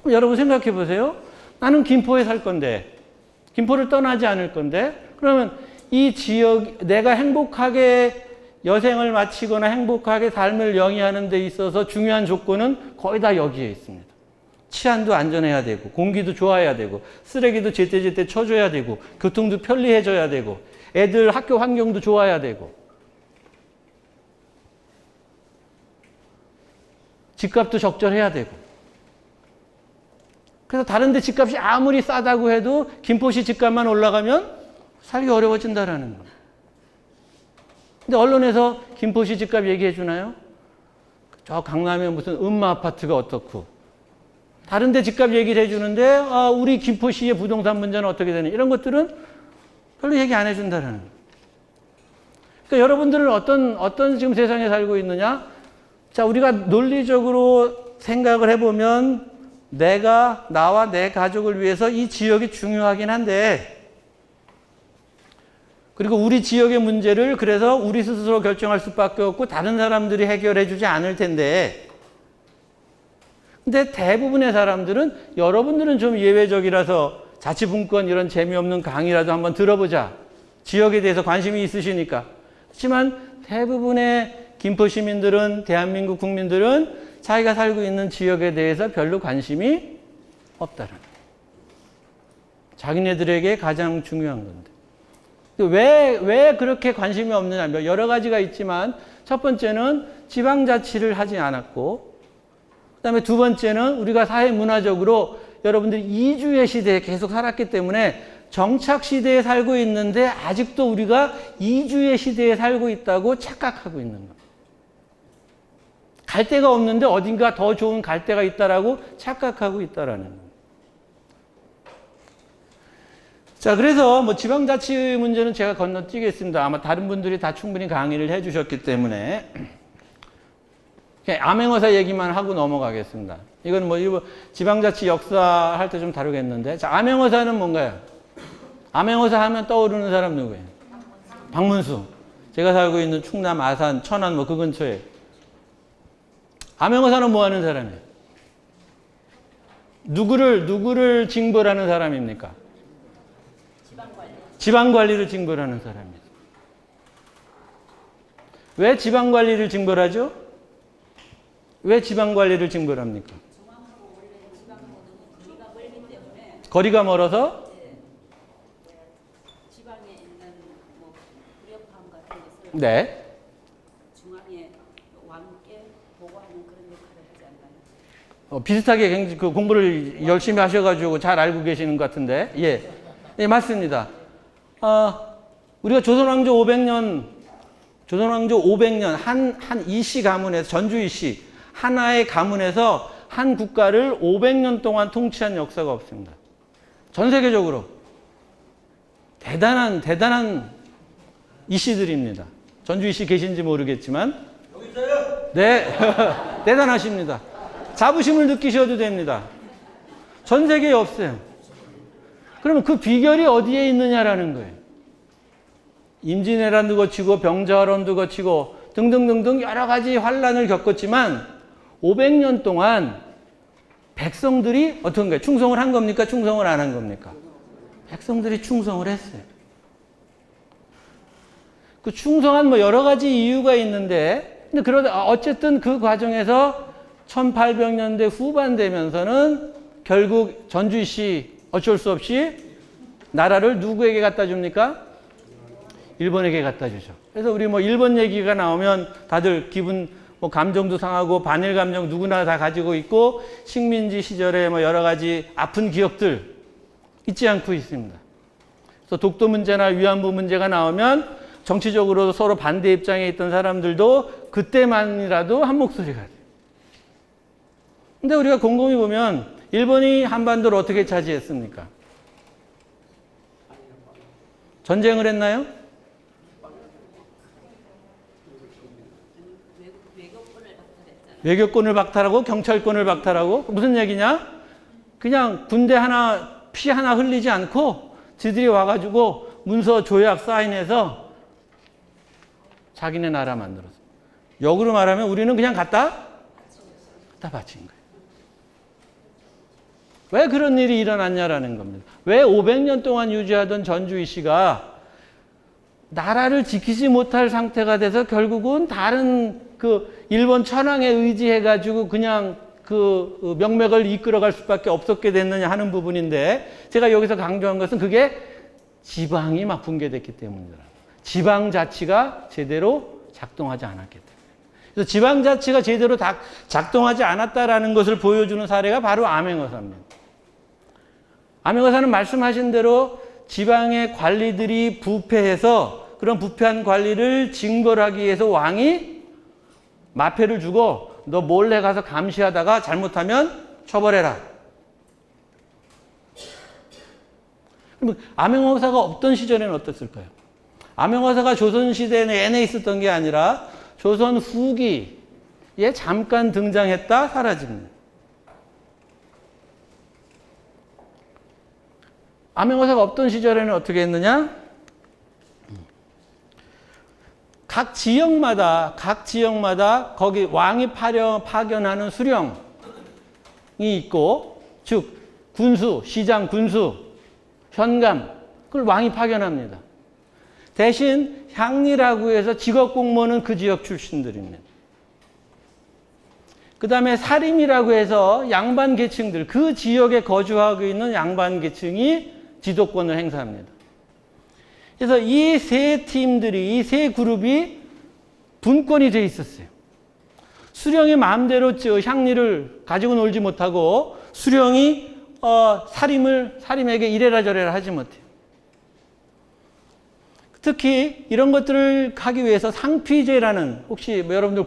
그럼 여러분 생각해 보세요. 나는 김포에 살 건데, 김포를 떠나지 않을 건데, 그러면 이 지역, 내가 행복하게 여생을 마치거나 행복하게 삶을 영위하는 데 있어서 중요한 조건은 거의 다 여기에 있습니다. 치안도 안전해야 되고, 공기도 좋아야 되고, 쓰레기도 제때제때 쳐줘야 되고, 교통도 편리해져야 되고, 애들 학교 환경도 좋아야 되고, 집값도 적절해야 되고. 그래서 다른 데 집값이 아무리 싸다고 해도 김포시 집값만 올라가면 살기 어려워진다라는 거예요. 근데 언론에서 김포시 집값 얘기해 주나요? 저 강남에 무슨 음마 아파트가 어떻고, 다른 데 집값 얘기를 해 주는데, 우리 김포시의 부동산 문제는 어떻게 되는, 이런 것들은 별로 얘기 안 해 준다라는 거예요. 그러니까 여러분들은 어떤 지금 세상에 살고 있느냐? 자, 우리가 논리적으로 생각을 해보면 나와 내 가족을 위해서 이 지역이 중요하긴 한데, 그리고 우리 지역의 문제를 그래서 우리 스스로 결정할 수밖에 없고 다른 사람들이 해결해 주지 않을 텐데, 근데 대부분의 사람들은, 여러분들은 좀 예외적이라서 자치분권 이런 재미없는 강의라도 한번 들어보자. 지역에 대해서 관심이 있으시니까. 그렇지만 대부분의 김포 시민들은, 대한민국 국민들은 자기가 살고 있는 지역에 대해서 별로 관심이 없다는 거예요. 자기네들에게 가장 중요한 건데. 왜 그렇게 관심이 없느냐? 여러 가지가 있지만, 첫 번째는 지방자치를 하지 않았고, 그 다음에 두 번째는 우리가 사회 문화적으로 여러분들이 이주의 시대에 계속 살았기 때문에 정착 시대에 살고 있는데 아직도 우리가 이주의 시대에 살고 있다고 착각하고 있는 거예요. 갈 데가 없는데 어딘가 더 좋은 갈 데가 있다라고 착각하고 있다라는 거예요. 자, 그래서 뭐 지방자치 문제는 제가 건너뛰겠습니다. 아마 다른 분들이 다 충분히 강의를 해 주셨기 때문에 암행어사 얘기만 하고 넘어가겠습니다. 이건 뭐 일부 지방자치 역사 할 때 좀 다루겠는데, 자, 암행어사는 뭔가요? 암행어사 하면 떠오르는 사람 누구예요? 박문수. 제가 살고 있는 충남, 아산, 천안 뭐 그 근처에. 암행어사는 뭐 하는 사람이에요? 누구를 징벌하는 사람입니까? 지방관리를 징벌하는 사람이에요. 왜 지방관리를 징벌하죠? 왜 지방관리를 징벌합니까? 거리가 멀어서? 지방에 있는 뭐 불협화음 같은 것을 네. 중앙에 왕께 보고하는 그런 역할을 하지 않나요? 비슷하게 굉장히 그 공부를 열심히 하셔가지고 잘 알고 계시는 것 같은데, 예, 맞습니다. 우리가 조선왕조 500년 한 이씨 가문에서, 전주 이씨 하나의 가문에서 한 국가를 500년 동안 통치한 역사가 없습니다. 전 세계적으로. 대단한 이씨들입니다. 전주 이씨 계신지 모르겠지만. 여기 있어요? 네. 대단하십니다. 자부심을 느끼셔도 됩니다. 전 세계에 없어요. 그러면 그 비결이 어디에 있느냐라는 거예요. 임진왜란도 거치고 병자호란도 거치고 등등등등 여러 가지 환란을 겪었지만 500년 동안 백성들이 어떤가요? 충성을 한 겁니까? 충성을 안 한 겁니까? 백성들이 충성을 했어요. 그 충성한 뭐 여러 가지 이유가 있는데, 근데 그러다 어쨌든 그 과정에서 1800년대 후반 되면서는 결국 전주시 어쩔 수 없이 나라를 누구에게 갖다 줍니까? 일본에게 갖다 주죠. 그래서 우리 뭐 일본 얘기가 나오면 다들 기분, 뭐 감정도 상하고 반일 감정 누구나 다 가지고 있고 식민지 시절에 뭐 여러 가지 아픈 기억들 잊지 않고 있습니다. 그래서 독도 문제나 위안부 문제가 나오면 정치적으로 서로 반대 입장에 있던 사람들도 그때만이라도 한 목소리가 돼요. 근데 우리가 곰곰이 보면 일본이 한반도를 어떻게 차지했습니까? 전쟁을 했나요? 외교권을 박탈하고 경찰권을 박탈하고 무슨 얘기냐? 그냥 군대 하나 피 하나 흘리지 않고 지들이 와가지고 문서 조약 사인해서 자기네 나라 만들었어. 역으로 말하면 우리는 그냥 갖다 바친 거예요. 왜 그런 일이 일어났냐라는 겁니다. 왜 500년 동안 유지하던 전주이씨가 나라를 지키지 못할 상태가 돼서 결국은 다른 그 일본 천황에 의지해가지고 그냥 그 명맥을 이끌어갈 수밖에 없었게 됐느냐 하는 부분인데, 제가 여기서 강조한 것은 그게 지방이 막 붕괴됐기 때문이다. 지방자치가 제대로 작동하지 않았기 때문에. 그래서 지방자치가 제대로 작동하지 않았다라는 것을 보여주는 사례가 바로 암행어사입니다. 암행어사는 말씀하신 대로 지방의 관리들이 부패해서 그런 부패한 관리를 징벌하기 위해서 왕이 마패를 주고 너 몰래 가서 감시하다가 잘못하면 처벌해라. 그럼 암행어사가 없던 시절에는 어땠을까요? 암행어사가 조선시대 내내 있었던 게 아니라 조선 후기에 잠깐 등장했다 사라집니다. 암행어사가 없던 시절에는 어떻게 했느냐? 각 지역마다 거기 왕이 파견하는 수령이 있고, 즉 군수, 시장, 군수, 현감, 그걸 왕이 파견합니다. 대신 향리라고 해서 직업 공무원은 그 지역 출신들입니다. 그 다음에 사림이라고 해서 양반 계층들, 그 지역에 거주하고 있는 양반 계층이 지도권을 행사합니다. 그래서 이 세 팀들이, 이 세 그룹이 분권이 돼 있었어요. 수령이 마음대로 향리를 가지고 놀지 못하고 수령이 사림에게 이래라 저래라 하지 못해요. 특히 이런 것들을 하기 위해서 상피제라는, 혹시 뭐 여러분들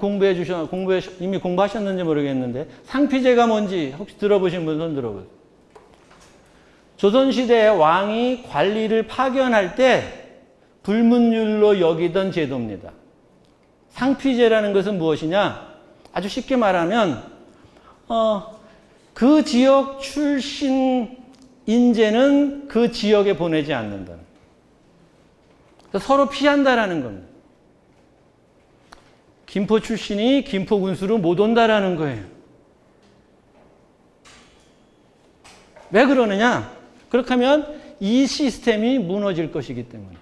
이미 공부하셨는지 모르겠는데 상피제가 뭔지 혹시 들어보신 분 손 들어보세요. 조선시대에 왕이 관리를 파견할 때 불문율로 여기던 제도입니다. 상피제라는 것은 무엇이냐? 아주 쉽게 말하면 그 지역 출신 인재는 그 지역에 보내지 않는다. 서로 피한다라는 겁니다. 김포 출신이 김포 군수로 못 온다라는 거예요. 왜 그러느냐? 그렇게 하면 이 시스템이 무너질 것이기 때문에.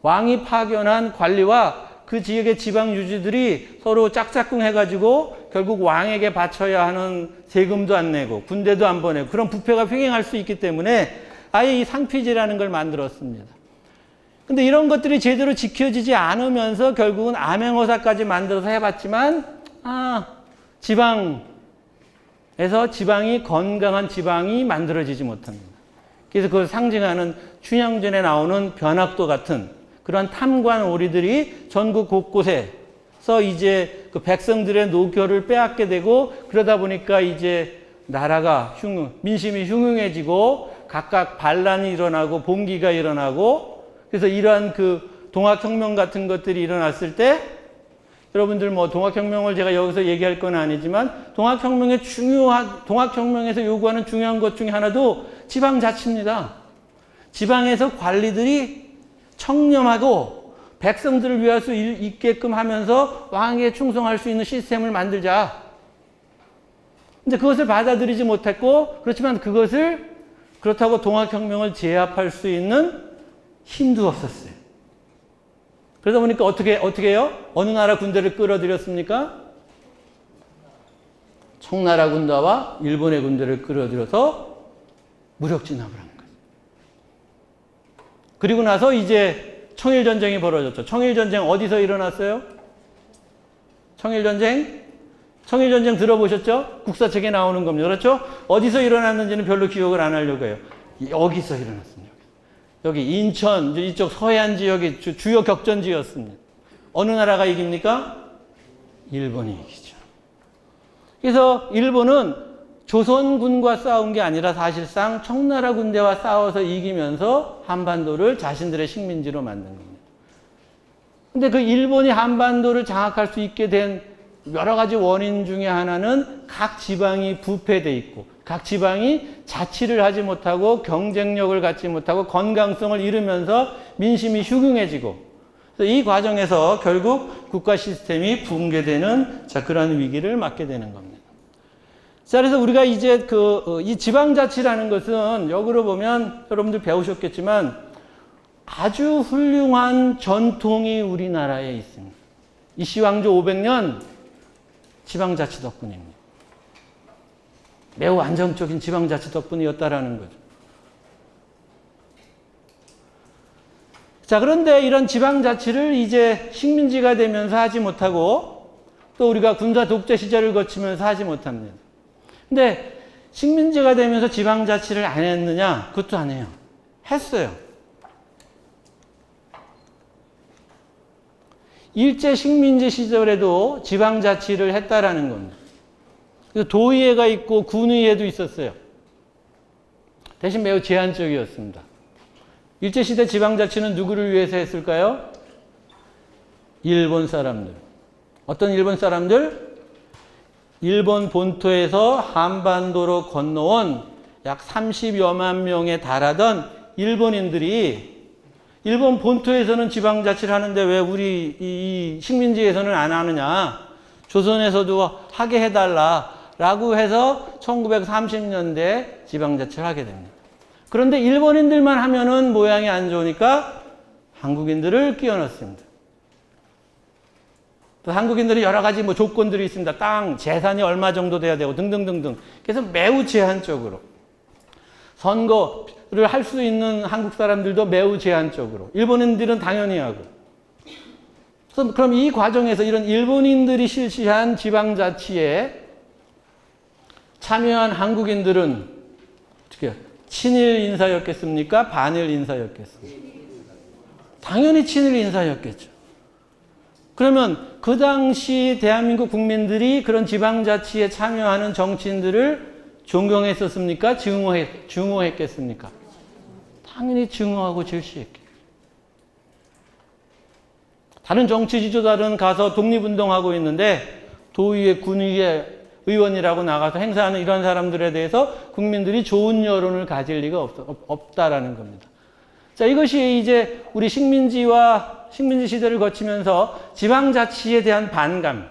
왕이 파견한 관리와 그 지역의 지방 유지들이 서로 짝짝꿍 해가지고 결국 왕에게 바쳐야 하는 세금도 안 내고 군대도 안 보내고 그런 부패가 횡행할 수 있기 때문에 아예 이 상피제라는 걸 만들었습니다. 근데 이런 것들이 제대로 지켜지지 않으면서 결국은 암행어사까지 만들어서 해봤지만 지방에서 건강한 지방이 만들어지지 못합니다. 그래서 그걸 상징하는 춘향전에 나오는 변학도 같은 그런 탐관 오리들이 전국 곳곳에서 이제 그 백성들의 노교를 빼앗게 되고, 그러다 보니까 이제 나라가 민심이 흉흉해지고 각각 반란이 일어나고 봉기가 일어나고 그래서 이러한 그 동학혁명 같은 것들이 일어났을 때 여러분들 뭐 동학혁명을 제가 여기서 얘기할 건 아니지만 동학혁명에서 요구하는 중요한 것 중에 하나도 지방자치입니다. 지방에서 관리들이 청렴하고 백성들을 위할 수 있게끔 하면서 왕에게 충성할 수 있는 시스템을 만들자. 근데 그것을 받아들이지 못했고 그렇지만 그렇다고 동학혁명을 제압할 수 있는 힘도 없었어요. 그러다 보니까 어떻게 해요? 어느 나라 군대를 끌어들였습니까? 청나라 군대와 일본의 군대를 끌어들여서 무력 진압을 한 거예요. 그리고 나서 이제 청일전쟁이 벌어졌죠. 청일전쟁 어디서 일어났어요? 청일전쟁 들어보셨죠? 국사책에 나오는 겁니다. 그렇죠? 어디서 일어났는지는 별로 기억을 안 하려고 해요. 여기서 일어났습니다. 여기 인천, 이쪽 서해안 지역이 주요 격전지였습니다. 어느 나라가 이깁니까? 일본이 이기죠. 그래서 일본은 조선군과 싸운 게 아니라 사실상 청나라 군대와 싸워서 이기면서 한반도를 자신들의 식민지로 만든 겁니다. 근데 그 일본이 한반도를 장악할 수 있게 된 여러 가지 원인 중에 하나는 각 지방이 부패돼 있고 각 지방이 자치를 하지 못하고 경쟁력을 갖지 못하고 건강성을 잃으면서 민심이 흉흉해지고 이 과정에서 결국 국가 시스템이 붕괴되는 그러한 위기를 맞게 되는 겁니다. 자, 그래서 우리가 이제 이 지방자치라는 것은 역으로 보면 여러분들 배우셨겠지만 아주 훌륭한 전통이 우리나라에 있습니다. 이시왕조 500년 지방자치 덕분입니다. 매우 안정적인 지방자치 덕분이었다라는 거죠. 자, 그런데 이런 지방자치를 이제 식민지가 되면서 하지 못하고 또 우리가 군사 독재 시절을 거치면서 하지 못합니다. 근데 식민지가 되면서 지방자치를 안 했느냐? 그것도 안 해요. 했어요. 일제 식민지 시절에도 지방자치를 했다라는 겁니다. 그래서 도의회가 있고 군의회도 있었어요. 대신 매우 제한적이었습니다. 일제시대 지방자치는 누구를 위해서 했을까요? 일본 사람들. 어떤 일본 사람들? 일본 본토에서 한반도로 건너온 약 30여만 명에 달하던 일본인들이 일본 본토에서는 지방자치를 하는데 왜 우리 이 식민지에서는 안 하느냐? 조선에서도 하게 해달라라고 해서 1930년대 지방자치를 하게 됩니다. 그런데 일본인들만 하면은 모양이 안 좋으니까 한국인들을 끼워 넣습니다. 또 한국인들은 여러 가지 조건들이 있습니다. 땅, 재산이 얼마 정도 돼야 되고 등등등등. 그래서 매우 제한적으로. 선거를 할 수 있는 한국 사람들도 매우 제한적으로. 일본인들은 당연히 하고. 그럼 이 과정에서 이런 일본인들이 실시한 지방자치에 참여한 한국인들은 어떻게 친일 인사였겠습니까? 반일 인사였겠습니까? 당연히 친일 인사였겠죠. 그러면 그 당시 대한민국 국민들이 그런 지방자치에 참여하는 정치인들을 존경했었습니까? 증오했겠습니까? 당연히 증오하고 질시했겠죠. 다른 정치 지도자들은 가서 독립운동하고 있는데 도의회, 군의회 의원이라고 나가서 행사하는 이런 사람들에 대해서 국민들이 좋은 여론을 가질 리가 없다라는 겁니다. 자, 이것이 이제 우리 식민지 시대를 거치면서 지방자치에 대한 반감,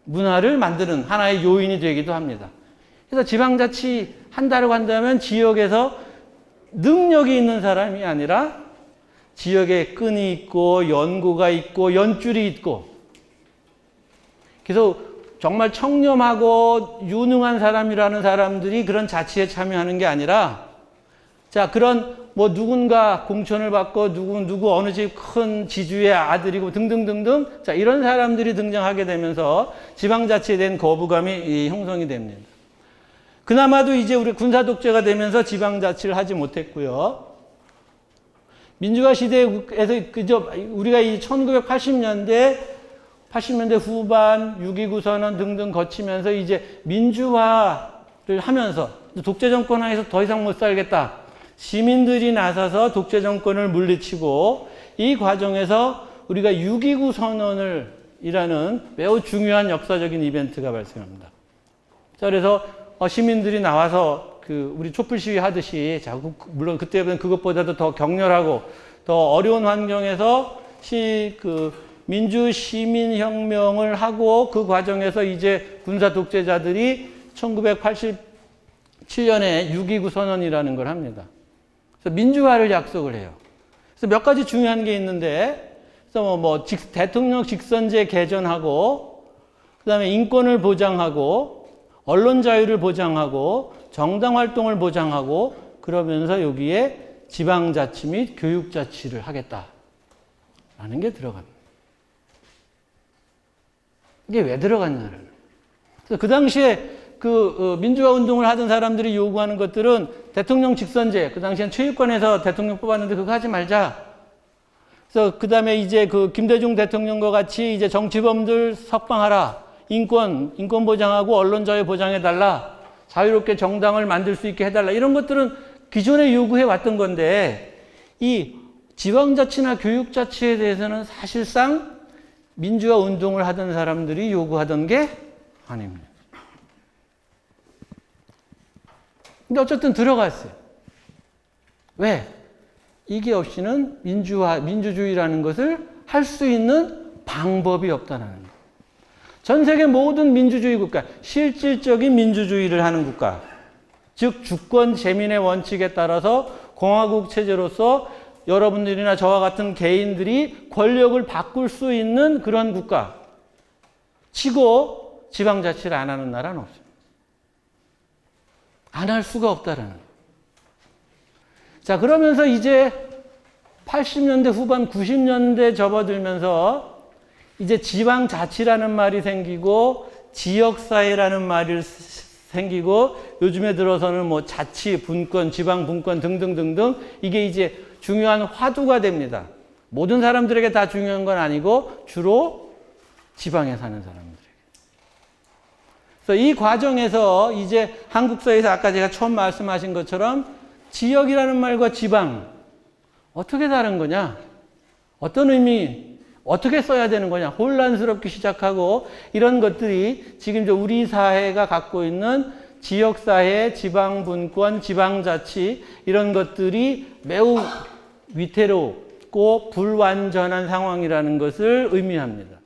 문화를 만드는 하나의 요인이 되기도 합니다. 그래서 지방자치 한다고 한다면 지역에서 능력이 있는 사람이 아니라 지역에 끈이 있고 연고가 있고 연줄이 있고 그래서 정말 청렴하고 유능한 사람이라는 사람들이 그런 자치에 참여하는 게 아니라 자, 그런 누군가 공천을 받고 누구 어느 집 큰 지주의 아들이고 등등등등 자, 이런 사람들이 등장하게 되면서 지방자치에 대한 거부감이 형성이 됩니다. 그나마도 이제 우리 군사독재가 되면서 지방자치를 하지 못했고요. 민주화 시대에서 그저 우리가 이 1980년대 후반 6.29 선언 등등 거치면서 이제 민주화를 하면서 독재 정권 하에서 더 이상 못 살겠다. 시민들이 나서서 독재 정권을 물리치고 이 과정에서 우리가 6.29 선언을 이라는 매우 중요한 역사적인 이벤트가 발생합니다. 자, 그래서 시민들이 나와서 우리 촛불 시위 하듯이 물론 그때는 그것보다도 더 격렬하고 더 어려운 환경에서 민주 시민 혁명을 하고 그 과정에서 이제 군사 독재자들이 1987년에 6.29 선언이라는 걸 합니다. 그래서 민주화를 약속을 해요. 그래서 몇 가지 중요한 게 있는데, 그래서 대통령 직선제 개전하고, 그 다음에 인권을 보장하고, 언론 자유를 보장하고, 정당 활동을 보장하고, 그러면서 여기에 지방자치 및 교육자치를 하겠다라는 게 들어갑니다. 이게 왜 들어갔냐를. 그래서 그 당시에 민주화 운동을 하던 사람들이 요구하는 것들은 대통령 직선제, 그 당시엔 최유권에서 대통령 뽑았는데 그거 하지 말자. 그래서 그 다음에 이제 김대중 대통령과 같이 이제 정치범들 석방하라. 인권 보장하고 언론 자유 보장해달라. 자유롭게 정당을 만들 수 있게 해달라. 이런 것들은 기존에 요구해 왔던 건데, 이 지방자치나 교육자치에 대해서는 사실상 민주화 운동을 하던 사람들이 요구하던 게 아닙니다. 근데 어쨌든 들어갔어요. 왜? 이게 없이는 민주주의라는 것을 할 수 있는 방법이 없다는 거예요. 전 세계 모든 민주주의 국가, 실질적인 민주주의를 하는 국가, 즉 주권 재민의 원칙에 따라서 공화국 체제로서 여러분들이나 저와 같은 개인들이 권력을 바꿀 수 있는 그런 국가 치고 지방자치를 안 하는 나라는 없어요. 안 할 수가 없다라는. 자, 그러면서 이제 80년대 후반 90년대 접어들면서 이제 지방자치라는 말이 생기고 지역사회라는 말이 생기고 요즘에 들어서는 자치, 분권, 지방분권 등등등등 이게 이제 중요한 화두가 됩니다. 모든 사람들에게 다 중요한 건 아니고 주로 지방에 사는 사람들에게. 그래서 이 과정에서 이제 한국사에서 아까 제가 처음 말씀하신 것처럼 지역이라는 말과 지방 어떻게 다른 거냐? 어떤 의미, 어떻게 써야 되는 거냐? 혼란스럽게 시작하고 이런 것들이 지금 우리 사회가 갖고 있는 지역사회, 지방분권, 지방자치 이런 것들이 매우 위태롭고 불완전한 상황이라는 것을 의미합니다.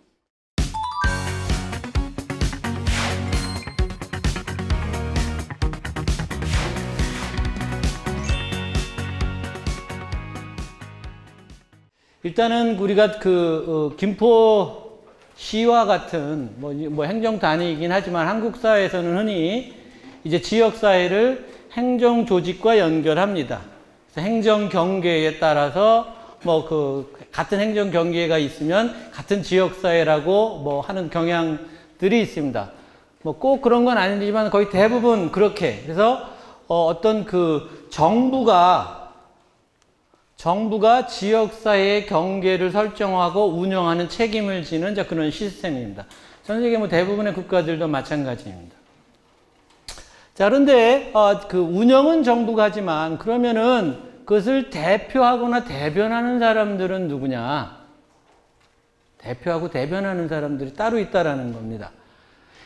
일단은 우리가 김포시와 같은 행정 단위이긴 하지만 한국 사회에서는 흔히 이제 지역 사회를 행정 조직과 연결합니다. 그래서 행정 경계에 따라서 같은 행정 경계가 있으면 같은 지역 사회라고 하는 경향들이 있습니다. 꼭 그런 건 아니지만 거의 대부분 그렇게. 그래서 어떤 정부가 지역사회의 경계를 설정하고 운영하는 책임을 지는 그런 시스템입니다. 전 세계 대부분의 국가들도 마찬가지입니다. 자, 그런데 운영은 정부가 하지만 그러면은 그것을 대표하거나 대변하는 사람들은 누구냐? 대표하고 대변하는 사람들이 따로 있다라는 겁니다.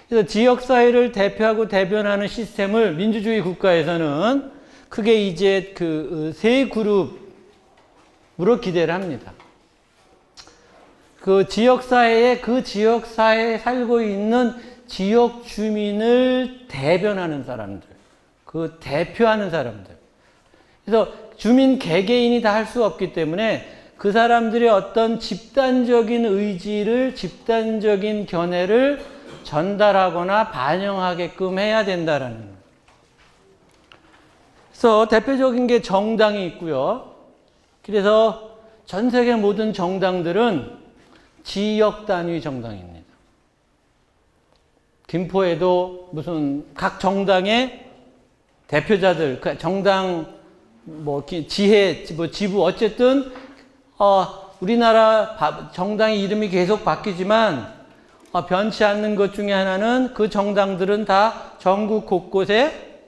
그래서 지역사회를 대표하고 대변하는 시스템을 민주주의 국가에서는 크게 이제 세 그룹 으로 기대를 합니다. 그 지역사회에 살고 있는 지역 주민을 대변하는 사람들, 대표하는 사람들. 그래서 주민 개개인이 다 할 수 없기 때문에 그 사람들의 어떤 집단적인 의지를, 집단적인 견해를 전달하거나 반영하게끔 해야 된다라는 거예요. 그래서 대표적인 게 정당이 있고요. 그래서 전 세계 모든 정당들은 지역 단위 정당입니다. 김포에도 각 정당의 대표자들, 정당, 지부, 어쨌든, 우리나라 정당의 이름이 계속 바뀌지만, 변치 않는 것 중에 하나는 그 정당들은 다 전국 곳곳에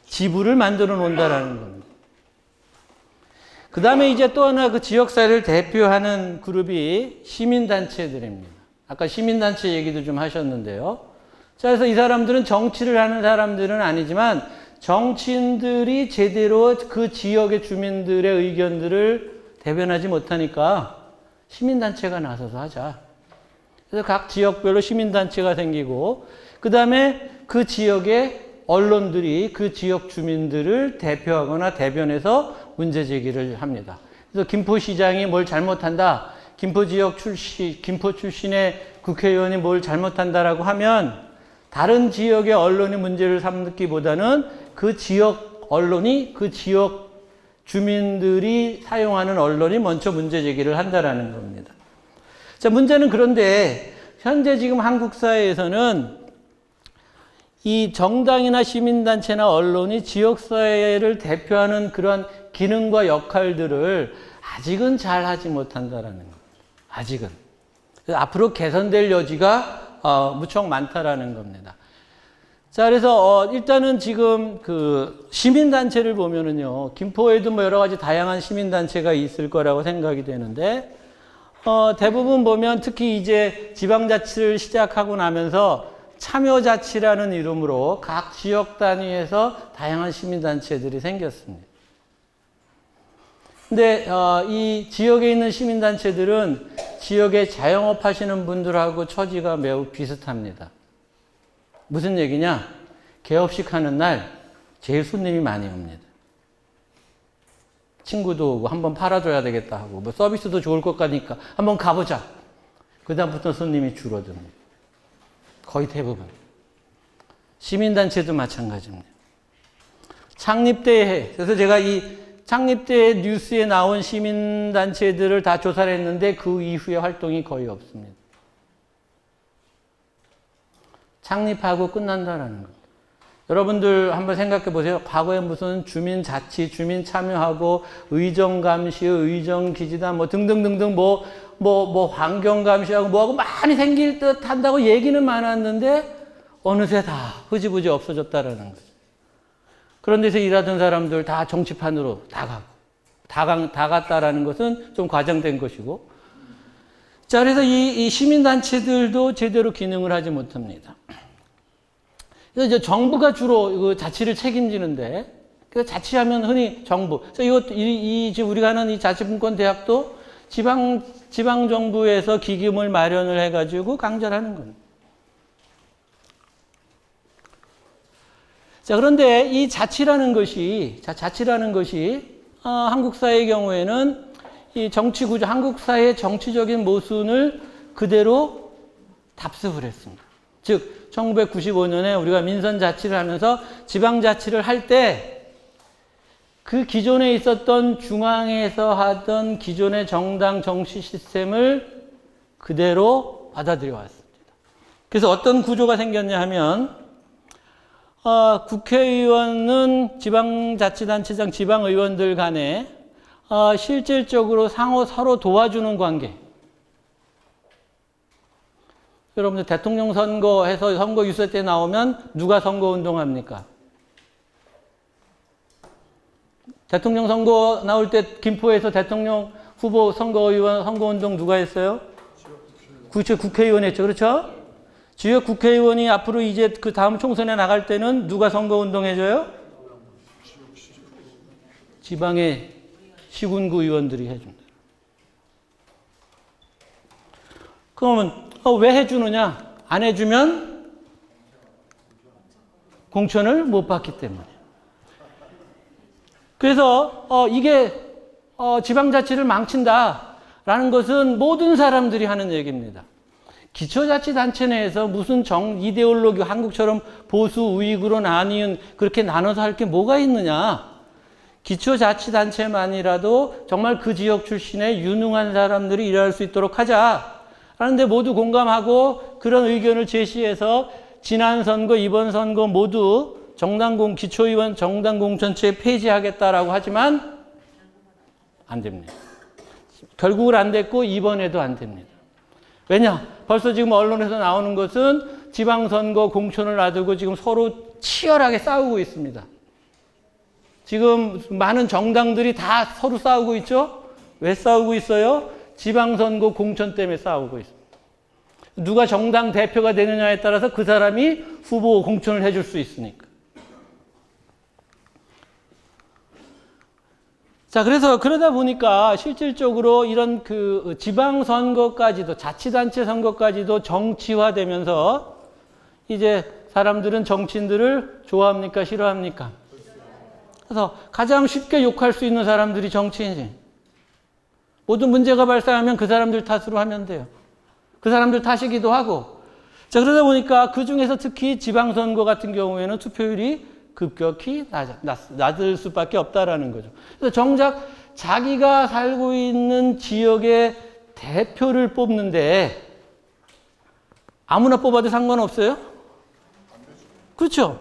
지부를 만들어 놓는다라는 겁니다. 그 다음에 이제 또 하나 그 지역사회를 대표하는 그룹이 시민단체들입니다. 아까 시민단체 얘기도 좀 하셨는데요. 자, 그래서 이 사람들은 정치를 하는 사람들은 아니지만 정치인들이 제대로 그 지역의 주민들의 의견들을 대변하지 못하니까 시민단체가 나서서 하자. 그래서 각 지역별로 시민단체가 생기고, 그 다음에 그 지역의 언론들이 그 지역 주민들을 대표하거나 대변해서 문제 제기를 합니다. 그래서 김포시장이 뭘 잘못한다, 김포 출신의 국회의원이 뭘 잘못한다라고 하면 다른 지역의 언론이 문제를 삼기보다는 그 지역 언론이, 그 지역 주민들이 사용하는 언론이 먼저 문제 제기를 한다라는 겁니다. 자, 문제는 그런데 현재 지금 한국 사회에서는 이 정당이나 시민단체나 언론이 지역사회를 대표하는 그런 기능과 역할들을 아직은 잘 하지 못한다라는 겁니다. 아직은. 그래서 앞으로 개선될 여지가 무척 많다라는 겁니다. 자, 그래서 일단은 지금 그 시민단체를 보면은요, 김포에도 뭐 여러 가지 다양한 시민단체가 있을 거라고 생각이 되는데, 대부분 보면 특히 이제 지방자치를 시작하고 나면서 참여자치라는 이름으로 각 지역 단위에서 다양한 시민단체들이 생겼습니다. 근데 이 지역에 있는 시민단체들은 지역에 자영업 하시는 분들하고 처지가 매우 비슷합니다. 무슨 얘기냐? 개업식 하는 날 제일 손님이 많이 옵니다. 친구도 오고 한번 팔아줘야 되겠다 하고 뭐 서비스도 좋을 것 같으니까 한번 가보자. 그 다음부터 손님이 줄어듭니다. 거의 대부분. 시민단체도 마찬가지입니다. 창립대회. 그래서 제가 이 창립대회 뉴스에 나온 시민단체들을 다 조사를 했는데 그 이후에 활동이 거의 없습니다. 창립하고 끝난다라는 것. 여러분들 한번 생각해 보세요. 과거에 무슨 주민자치, 주민 참여하고 의정감시, 의정기지단 뭐 등등등등 뭐 환경감시하고 뭐하고 많이 생길 듯 한다고 얘기는 많았는데 어느새 다 흐지부지 없어졌다라는 거죠. 그런 데서 일하던 사람들 다 정치판으로 다 가고 다 갔다라는 것은 좀 과장된 것이고, 자, 그래서 이 시민단체들도 제대로 기능을 하지 못합니다. 그래서 이제 정부가 주로 그 자치를 책임지는데, 그래서 자치하면 흔히 정부. 그래서 지금 우리가 하는 이 자치분권 대학도 지방 정부에서 기금을 마련을 해가지고 강좌하는 겁니다. 자, 그런데 이 자치라는 것이 한국 사회의 경우에는 이 정치 구조, 한국 사회의 정치적인 모순을 그대로 답습을 했습니다. 즉, 1995년에 우리가 민선 자치를 하면서 지방 자치를 할 때 그 기존에 있었던 중앙에서 하던 기존의 정당 정치 시스템을 그대로 받아들여 왔습니다. 그래서 어떤 구조가 생겼냐 하면, 국회의원은 지방자치단체장, 지방의원들 간에 실질적으로 서로 도와주는 관계. 여러분들 대통령 선거해서 선거 유세 때 나오면 누가 선거 운동합니까? 대통령 선거 나올 때 김포에서 대통령 후보 선거의원 선거운동 누가 했어요? 국회의원 했죠. 그렇죠? 지역 국회의원이 앞으로 이제 그 다음 총선에 나갈 때는 누가 선거운동 해줘요? 지방의 시군구 의원들이 해준다. 그러면 왜 해주느냐? 안 해주면 공천을 못 받기 때문에. 그래서 이게 지방자치를 망친다라는 것은 모든 사람들이 하는 얘기입니다. 기초자치단체 내에서 무슨 이데올로기, 한국처럼 보수, 우익으로 나뉘은, 그렇게 나눠서 할 게 뭐가 있느냐. 기초자치단체만이라도 정말 그 지역 출신의 유능한 사람들이 일할 수 있도록 하자. 하는데 모두 공감하고 그런 의견을 제시해서 지난 선거, 이번 선거 모두 기초의원 정당공천체 폐지하겠다라고 하지만 안 됩니다. 결국은 안 됐고 이번에도 안 됩니다. 왜냐? 벌써 지금 언론에서 나오는 것은 지방선거 공천을 놔두고 지금 서로 치열하게 싸우고 있습니다. 지금 많은 정당들이 다 서로 싸우고 있죠? 왜 싸우고 있어요? 지방선거 공천 때문에 싸우고 있어요. 누가 정당 대표가 되느냐에 따라서 그 사람이 후보 공천을 해줄 수 있으니까. 자, 그래서 그러다 보니까 실질적으로 이런 그 지방선거까지도, 자치단체 선거까지도 정치화되면서 이제 사람들은 정치인들을 좋아합니까? 싫어합니까? 그래서 가장 쉽게 욕할 수 있는 사람들이 정치인이지. 모든 문제가 발생하면 그 사람들 탓으로 하면 돼요. 그 사람들 탓이기도 하고. 자, 그러다 보니까 그 중에서 특히 지방선거 같은 경우에는 투표율이 급격히 낮을 수밖에 없다라는 거죠. 그래서 정작 자기가 살고 있는 지역의 대표를 뽑는데 아무나 뽑아도 상관없어요? 그렇죠?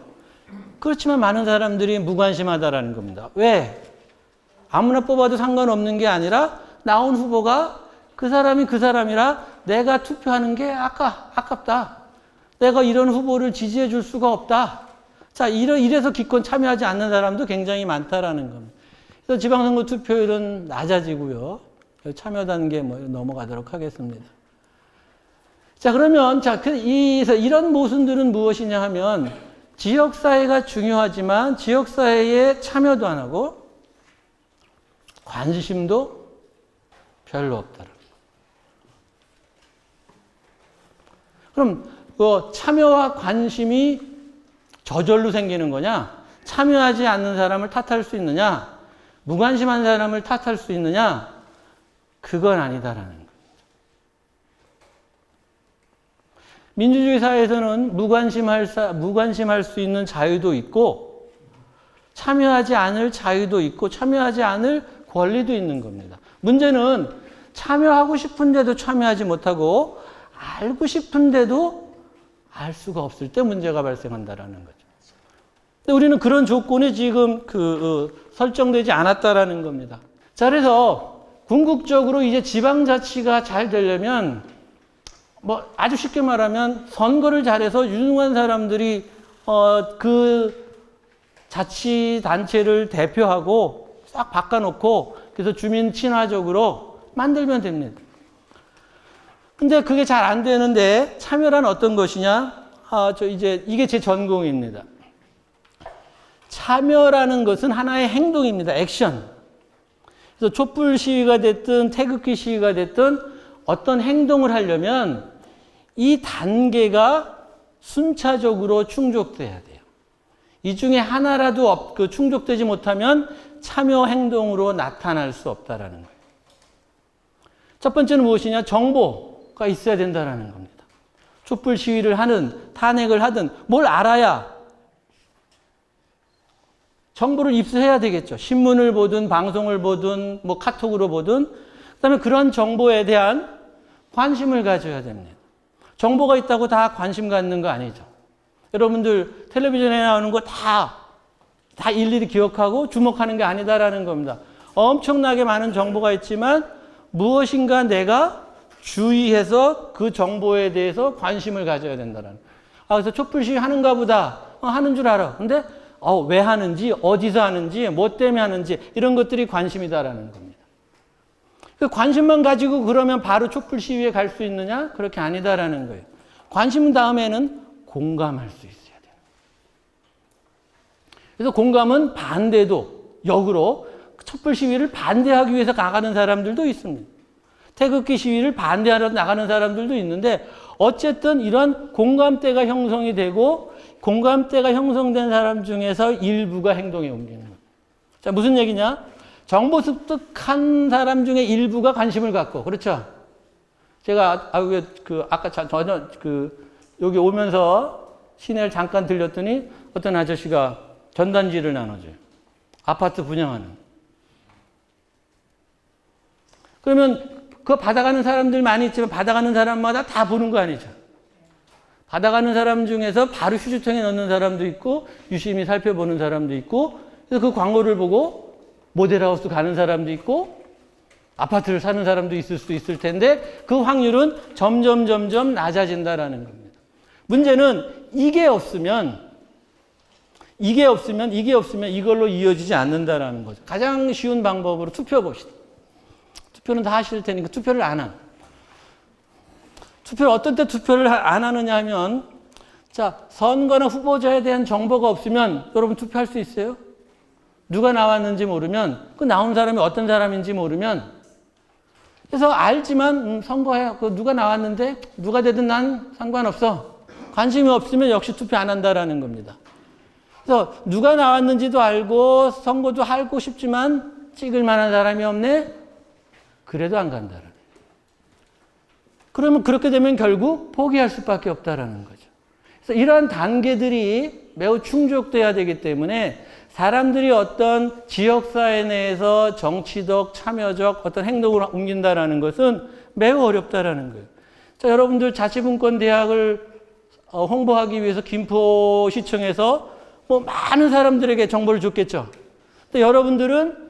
그렇지만 많은 사람들이 무관심하다라는 겁니다. 왜? 아무나 뽑아도 상관없는 게 아니라 나온 후보가 그 사람이 그 사람이라 내가 투표하는 게 아깝다. 내가 이런 후보를 지지해 줄 수가 없다. 자, 이래서 기권 참여하지 않는 사람도 굉장히 많다라는 겁니다. 그래서 지방선거 투표율은 낮아지고요. 참여 단계 넘어가도록 하겠습니다. 자, 그러면 이런 모순들은 무엇이냐 하면 지역사회가 중요하지만 지역사회에 참여도 안 하고 관심도 별로 없다는 거예요. 그럼 그 참여와 관심이 저절로 생기는 거냐? 참여하지 않는 사람을 탓할 수 있느냐? 무관심한 사람을 탓할 수 있느냐? 그건 아니다라는 거예요. 민주주의 사회에서는 무관심할 수 있는 자유도 있고 참여하지 않을 자유도 있고 참여하지 않을 권리도 있는 겁니다. 문제는 참여하고 싶은데도 참여하지 못하고 알고 싶은데도 알 수가 없을 때 문제가 발생한다라는 거죠. 근데 우리는 그런 조건이 지금 설정되지 않았다라는 겁니다. 자, 그래서 궁극적으로 이제 지방자치가 잘 되려면 아주 쉽게 말하면 선거를 잘해서 유능한 사람들이 그 자치단체를 대표하고 싹 바꿔놓고 그래서 주민 친화적으로 만들면 됩니다. 근데 그게 잘 안 되는데 참여란 어떤 것이냐? 이게 제 전공입니다. 참여라는 것은 하나의 행동입니다. 액션. 그래서 촛불 시위가 됐든 태극기 시위가 됐든 어떤 행동을 하려면 이 단계가 순차적으로 충족돼야 돼요. 이 중에 하나라도 충족되지 못하면 참여 행동으로 나타날 수 없다라는 거예요. 첫 번째는 무엇이냐? 정보가 있어야 된다라는 겁니다. 촛불 시위를 하든 탄핵을 하든 뭘 알아야 정보를 입수해야 되겠죠. 신문을 보든 방송을 보든 카톡으로 보든 그다음에 그런 정보에 대한 관심을 가져야 됩니다. 정보가 있다고 다 관심 갖는 거 아니죠. 여러분들 텔레비전에 나오는 거 다 일일이 기억하고 주목하는 게 아니다라는 겁니다. 엄청나게 많은 정보가 있지만 무엇인가 내가 주의해서 그 정보에 대해서 관심을 가져야 된다라는. 그래서 촛불 시위 하는가 보다. 하는 줄 알아. 근데 왜 하는지, 어디서 하는지, 뭐 때문에 하는지 이런 것들이 관심이다라는 겁니다. 그 관심만 가지고 그러면 바로 촛불 시위에 갈 수 있느냐? 그렇게 아니다라는 거예요. 관심 다음에는 공감할 수 있어야 돼요. 그래서 공감은 반대도 역으로 촛불 시위를 반대하기 위해서 나가는 사람들도 있습니다. 태극기 시위를 반대하러 나가는 사람들도 있는데 어쨌든 이런 공감대가 형성이 되고 공감대가 형성된 사람 중에서 일부가 행동에 옮기는 거예요. 자, 무슨 얘기냐? 정보 습득한 사람 중에 일부가 관심을 갖고, 그렇죠? 제가 아까 전혀 여기 오면서 시내를 잠깐 들렸더니 어떤 아저씨가 전단지를 나눠줘요. 아파트 분양하는. 그러면 그거 받아가는 사람들 많이 있지만 받아가는 사람마다 다 보는 거 아니죠? 받아가는 사람 중에서 바로 휴지통에 넣는 사람도 있고 유심히 살펴보는 사람도 있고 그래서 그 광고를 보고 모델하우스 가는 사람도 있고 아파트를 사는 사람도 있을 수 있을 텐데 그 확률은 점점 낮아진다라는 겁니다. 문제는 이게 없으면 이게 없으면 이걸로 이어지지 않는다라는 거죠. 가장 쉬운 방법으로 투표 봅시다. 투표는 다 하실 테니까 투표를 안 한. 투표를 어떤 때 투표를 안 하느냐 하면 자, 선거나 후보자에 대한 정보가 없으면 여러분 투표할 수 있어요? 누가 나왔는지 모르면 그 나온 사람이 어떤 사람인지 모르면 그래서 알지만 선거해. 그 누가 나왔는데 누가 되든 난 상관없어. 관심이 없으면 역시 투표 안 한다라는 겁니다. 그래서 누가 나왔는지도 알고 선거도 하고 싶지만 찍을 만한 사람이 없네? 그래도 안 간다라는. 그러면 그렇게 되면 결국 포기할 수밖에 없다라는 거죠. 그래서 이러한 단계들이 매우 충족돼야 되기 때문에 사람들이 어떤 지역사회 내에서 정치적, 참여적 어떤 행동을 옮긴다라는 것은 매우 어렵다라는 거예요. 자, 여러분들 자치분권 대학을 홍보하기 위해서 김포시청에서 뭐 많은 사람들에게 정보를 줬겠죠. 근데 여러분들은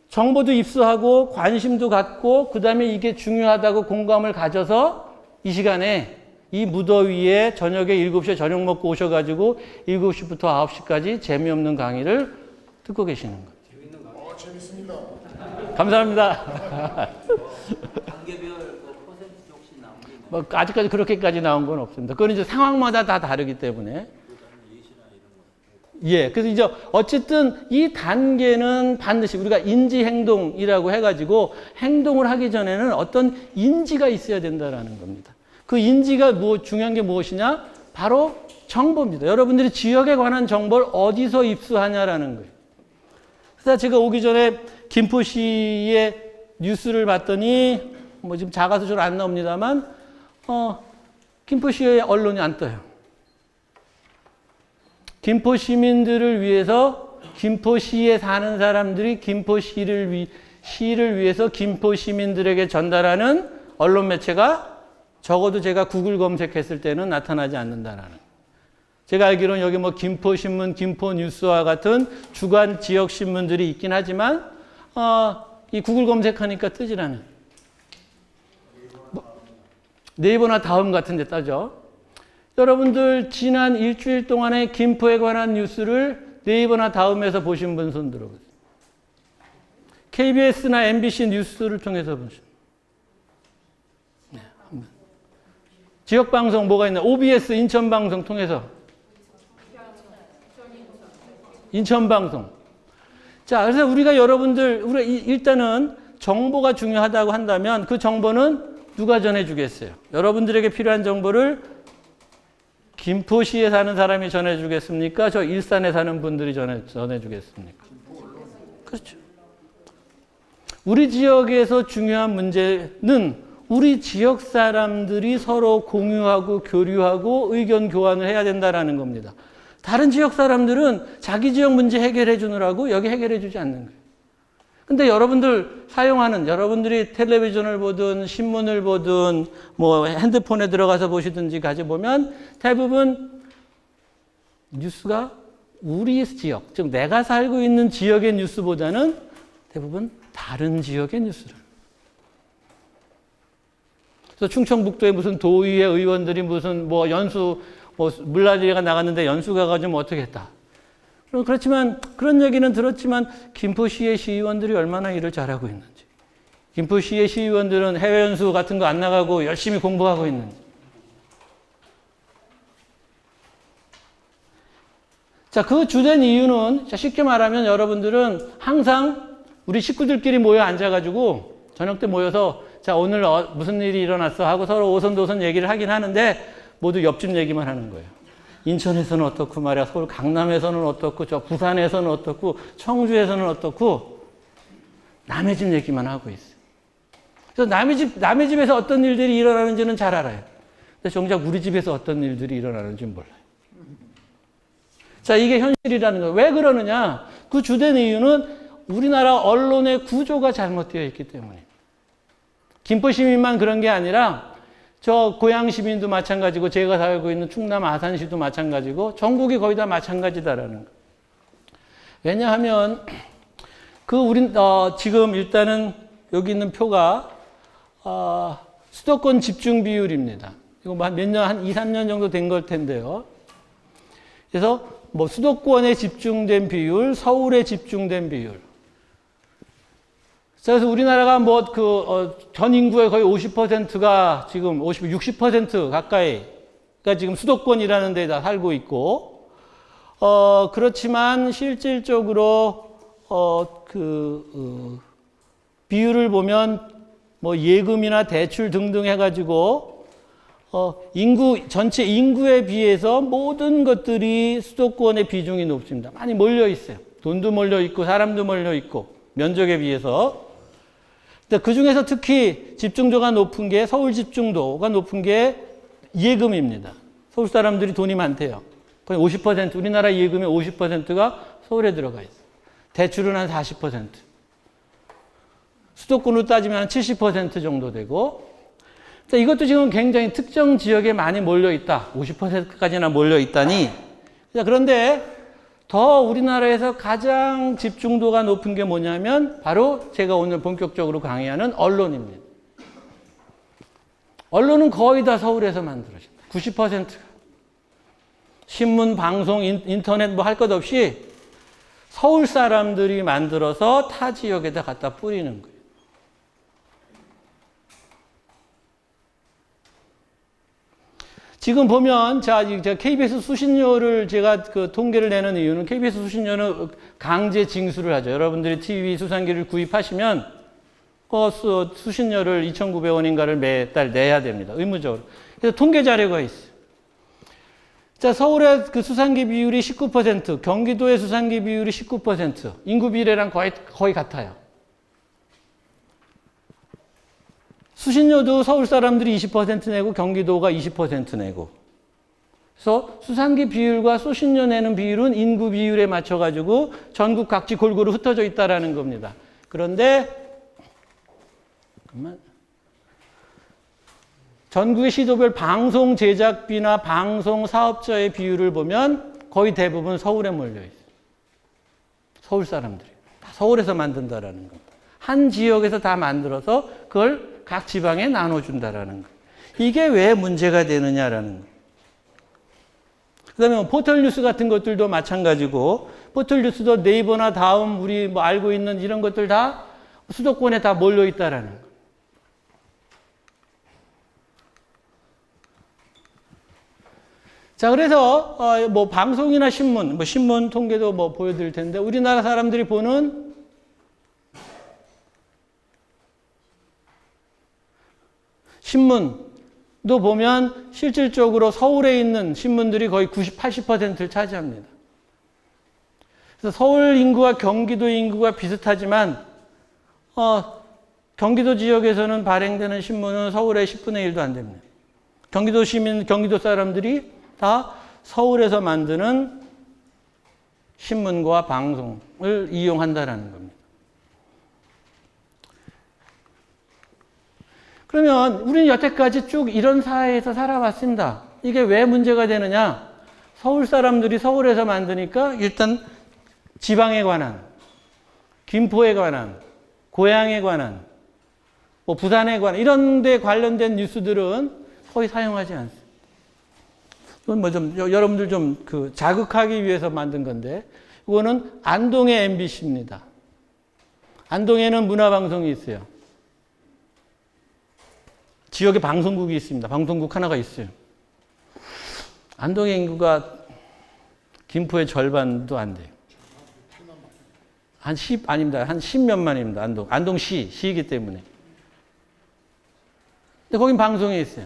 정보도 입수하고 관심도 갖고 그다음에 이게 중요하다고 공감을 가져서 이 시간에 이 무더위에 저녁에 7시에 저녁 먹고 오셔가지고 7시부터 9시까지 재미없는 강의를 듣고 계시는 거예요. 재밌습니다. 감사합니다. 단계별 퍼센트 혹시 나온 게 있나요? 뭐 아직까지 그렇게까지 나온 건 없습니다. 그건 이제 상황마다 다 다르기 때문에. 예, 그래서 이제 어쨌든 이 단계는 반드시 우리가 인지행동이라고 해가지고 행동을 하기 전에는 어떤 인지가 있어야 된다라는 겁니다. 그 인지가 중요한 게 무엇이냐? 바로 정보입니다. 여러분들이 지역에 관한 정보를 어디서 입수하냐라는 거예요. 그래서 제가 오기 전에 김포시의 뉴스를 봤더니 뭐 지금 작아서 좀 안 나옵니다만 김포시의 언론이 안 떠요. 김포 시민들을 위해서 김포시에 사는 사람들이 김포시를 위해서 김포 시민들에게 전달하는 언론 매체가 적어도 제가 구글 검색했을 때는 나타나지 않는다라는. 제가 알기로는 여기 뭐 김포신문, 김포뉴스와 같은 주간 지역 신문들이 있긴 하지만 이 구글 검색하니까 뜨질 않아요. 네이버나 다음 같은 데 따죠. 여러분들 지난 일주일 동안에 김포에 관한 뉴스를 네이버나 다음에서 보신 분 손 들어보세요. KBS나 MBC 뉴스를 통해서 보시죠. 네, 한번. 지역방송 뭐가 있나? OBS 인천방송 통해서. 인천방송. 자, 그래서 우리가 일단은 정보가 중요하다고 한다면 그 정보는 누가 전해주겠어요? 여러분들에게 필요한 정보를 김포시에 사는 사람이 전해주겠습니까? 저 일산에 사는 분들이 전해주겠습니까? 그렇죠. 우리 지역에서 중요한 문제는 우리 지역 사람들이 서로 공유하고 교류하고 의견 교환을 해야 된다는 겁니다. 다른 지역 사람들은 자기 지역 문제 해결해 주느라고 여기 해결해 주지 않는 거예요. 근데 여러분들이 텔레비전을 보든 신문을 보든 뭐 핸드폰에 들어가서 보시든지 가져보면 대부분 뉴스가 우리 지역, 즉 내가 살고 있는 지역의 뉴스보다는 대부분 다른 지역의 뉴스를. 그래서 충청북도에 무슨 도의회 의원들이 무슨 뭐 연수, 뭐 물난리가 나갔는데 연수 가가지고 뭐 어떻게 했다. 그렇지만 그런 얘기는 들었지만 김포시의 시의원들이 얼마나 일을 잘하고 있는지, 김포시의 시의원들은 해외 연수 같은 거 안 나가고 열심히 공부하고 있는지. 자, 그 주된 이유는 쉽게 말하면 여러분들은 항상 우리 식구들끼리 모여 앉아가지고 저녁 때 모여서 자, 오늘 무슨 일이 일어났어 하고 서로 오손도손 얘기를 하긴 하는데 모두 옆집 얘기만 하는 거예요. 인천에서는 어떻고 말이야. 서울 강남에서는 어떻고 저 부산에서는 어떻고 청주에서는 어떻고 남의 집 얘기만 하고 있어요. 그래서 남의 집에서 어떤 일들이 일어나는지는 잘 알아요. 근데 정작 우리 집에서 어떤 일들이 일어나는지 몰라요. 자, 이게 현실이라는 거예요. 왜 그러느냐? 그 주된 이유는 우리나라 언론의 구조가 잘못되어 있기 때문에. 김포 시민만 그런 게 아니라 저 고양 시민도 마찬가지고 제가 살고 있는 충남 아산시도 마찬가지고 전국이 거의 다 마찬가지다라는 거. 왜냐하면 지금 일단은 여기 있는 표가 수도권 집중 비율입니다. 이거 몇 년, 한 2, 3년 정도 된 걸 텐데요. 그래서 뭐 수도권에 집중된 비율, 서울에 집중된 비율. 그래서 우리나라가 뭐 전 인구의 거의 50%가 지금 60% 가까이가 지금 수도권이라는 데다 살고 있고, 그렇지만 실질적으로 비율을 보면 뭐 예금이나 대출 등등 해가지고 전체 인구에 비해서 모든 것들이 수도권의 비중이 높습니다. 많이 몰려 있어요. 돈도 몰려 있고 사람도 몰려 있고 면적에 비해서. 근데 그 중에서 특히 집중도가 높은 게 서울 집중도가 높은 게 예금입니다. 서울 사람들이 돈이 많대요. 거의 50%, 우리나라 예금의 50%가 서울에 들어가 있어요. 대출은 한 40%. 수도권으로 따지면 한 70% 정도 되고, 이것도 지금 굉장히 특정 지역에 많이 몰려 있다. 50%까지나 몰려 있다니. 그런데 더 우리나라에서 가장 집중도가 높은 게 뭐냐면 바로 제가 오늘 본격적으로 강의하는 언론입니다. 언론은 거의 다 서울에서 만들어집니다. 90%가. 신문, 방송, 인터넷 뭐 할 것 없이 서울 사람들이 만들어서 타 지역에다 갖다 뿌리는 거예요. 지금 보면, 제가 KBS 수신료를 제가 통계를 내는 이유는 KBS 수신료는 강제 징수를 하죠. 여러분들이 TV 수상기를 구입하시면 수신료를 2,900원인가를 매달 내야 됩니다. 의무적으로. 그래서 통계 자료가 있어요. 자, 서울의 수상기 비율이 19%, 경기도의 수상기 비율이 19%, 인구 비례랑 거의 같아요. 수신료도 서울 사람들이 20% 내고 경기도가 20% 내고. 그래서 수상기 비율과 수신료 내는 비율은 인구 비율에 맞춰가지고 전국 각지 골고루 흩어져 있다라는 겁니다. 그런데, 전국의 시도별 방송 제작비나 방송 사업자의 비율을 보면 거의 대부분 서울에 몰려 있어요. 서울 사람들이. 다 서울에서 만든다라는 겁니다. 한 지역에서 다 만들어서 그걸 각 지방에 나눠준다라는 거. 이게 왜 문제가 되느냐라는 거. 그 다음에 포털 뉴스 같은 것들도 마찬가지고, 포털 뉴스도 네이버나 다음, 우리 뭐 알고 있는 이런 것들 다 수도권에 다 몰려 있다라는 거. 자, 그래서, 뭐 방송이나 신문 통계도 뭐 보여드릴 텐데, 우리나라 사람들이 보는 신문도 보면 실질적으로 서울에 있는 신문들이 거의 90, 80%를 차지합니다. 그래서 서울 인구와 경기도 인구가 비슷하지만 경기도 지역에서는 발행되는 신문은 서울의 10분의 1도 안 됩니다. 경기도 사람들이 다 서울에서 만드는 신문과 방송을 이용한다는 겁니다. 그러면 우리는 여태까지 쭉 이런 사회에서 살아왔습니다. 이게 왜 문제가 되느냐? 서울 사람들이 서울에서 만드니까 일단 지방에 관한, 김포에 관한, 고향에 관한, 뭐 부산에 관한 이런 데 관련된 뉴스들은 거의 사용하지 않습니다. 이건 뭐 여러분들 자극하기 위해서 만든 건데, 이거는 안동의 MBC입니다. 안동에는 문화방송이 있어요. 지역에 방송국이 있습니다. 방송국 하나가 있어요. 안동의 인구가 김포의 절반도 안 돼요. 아닙니다. 한 10몇만입니다. 시이기 때문에. 근데 거긴 방송에 있어요.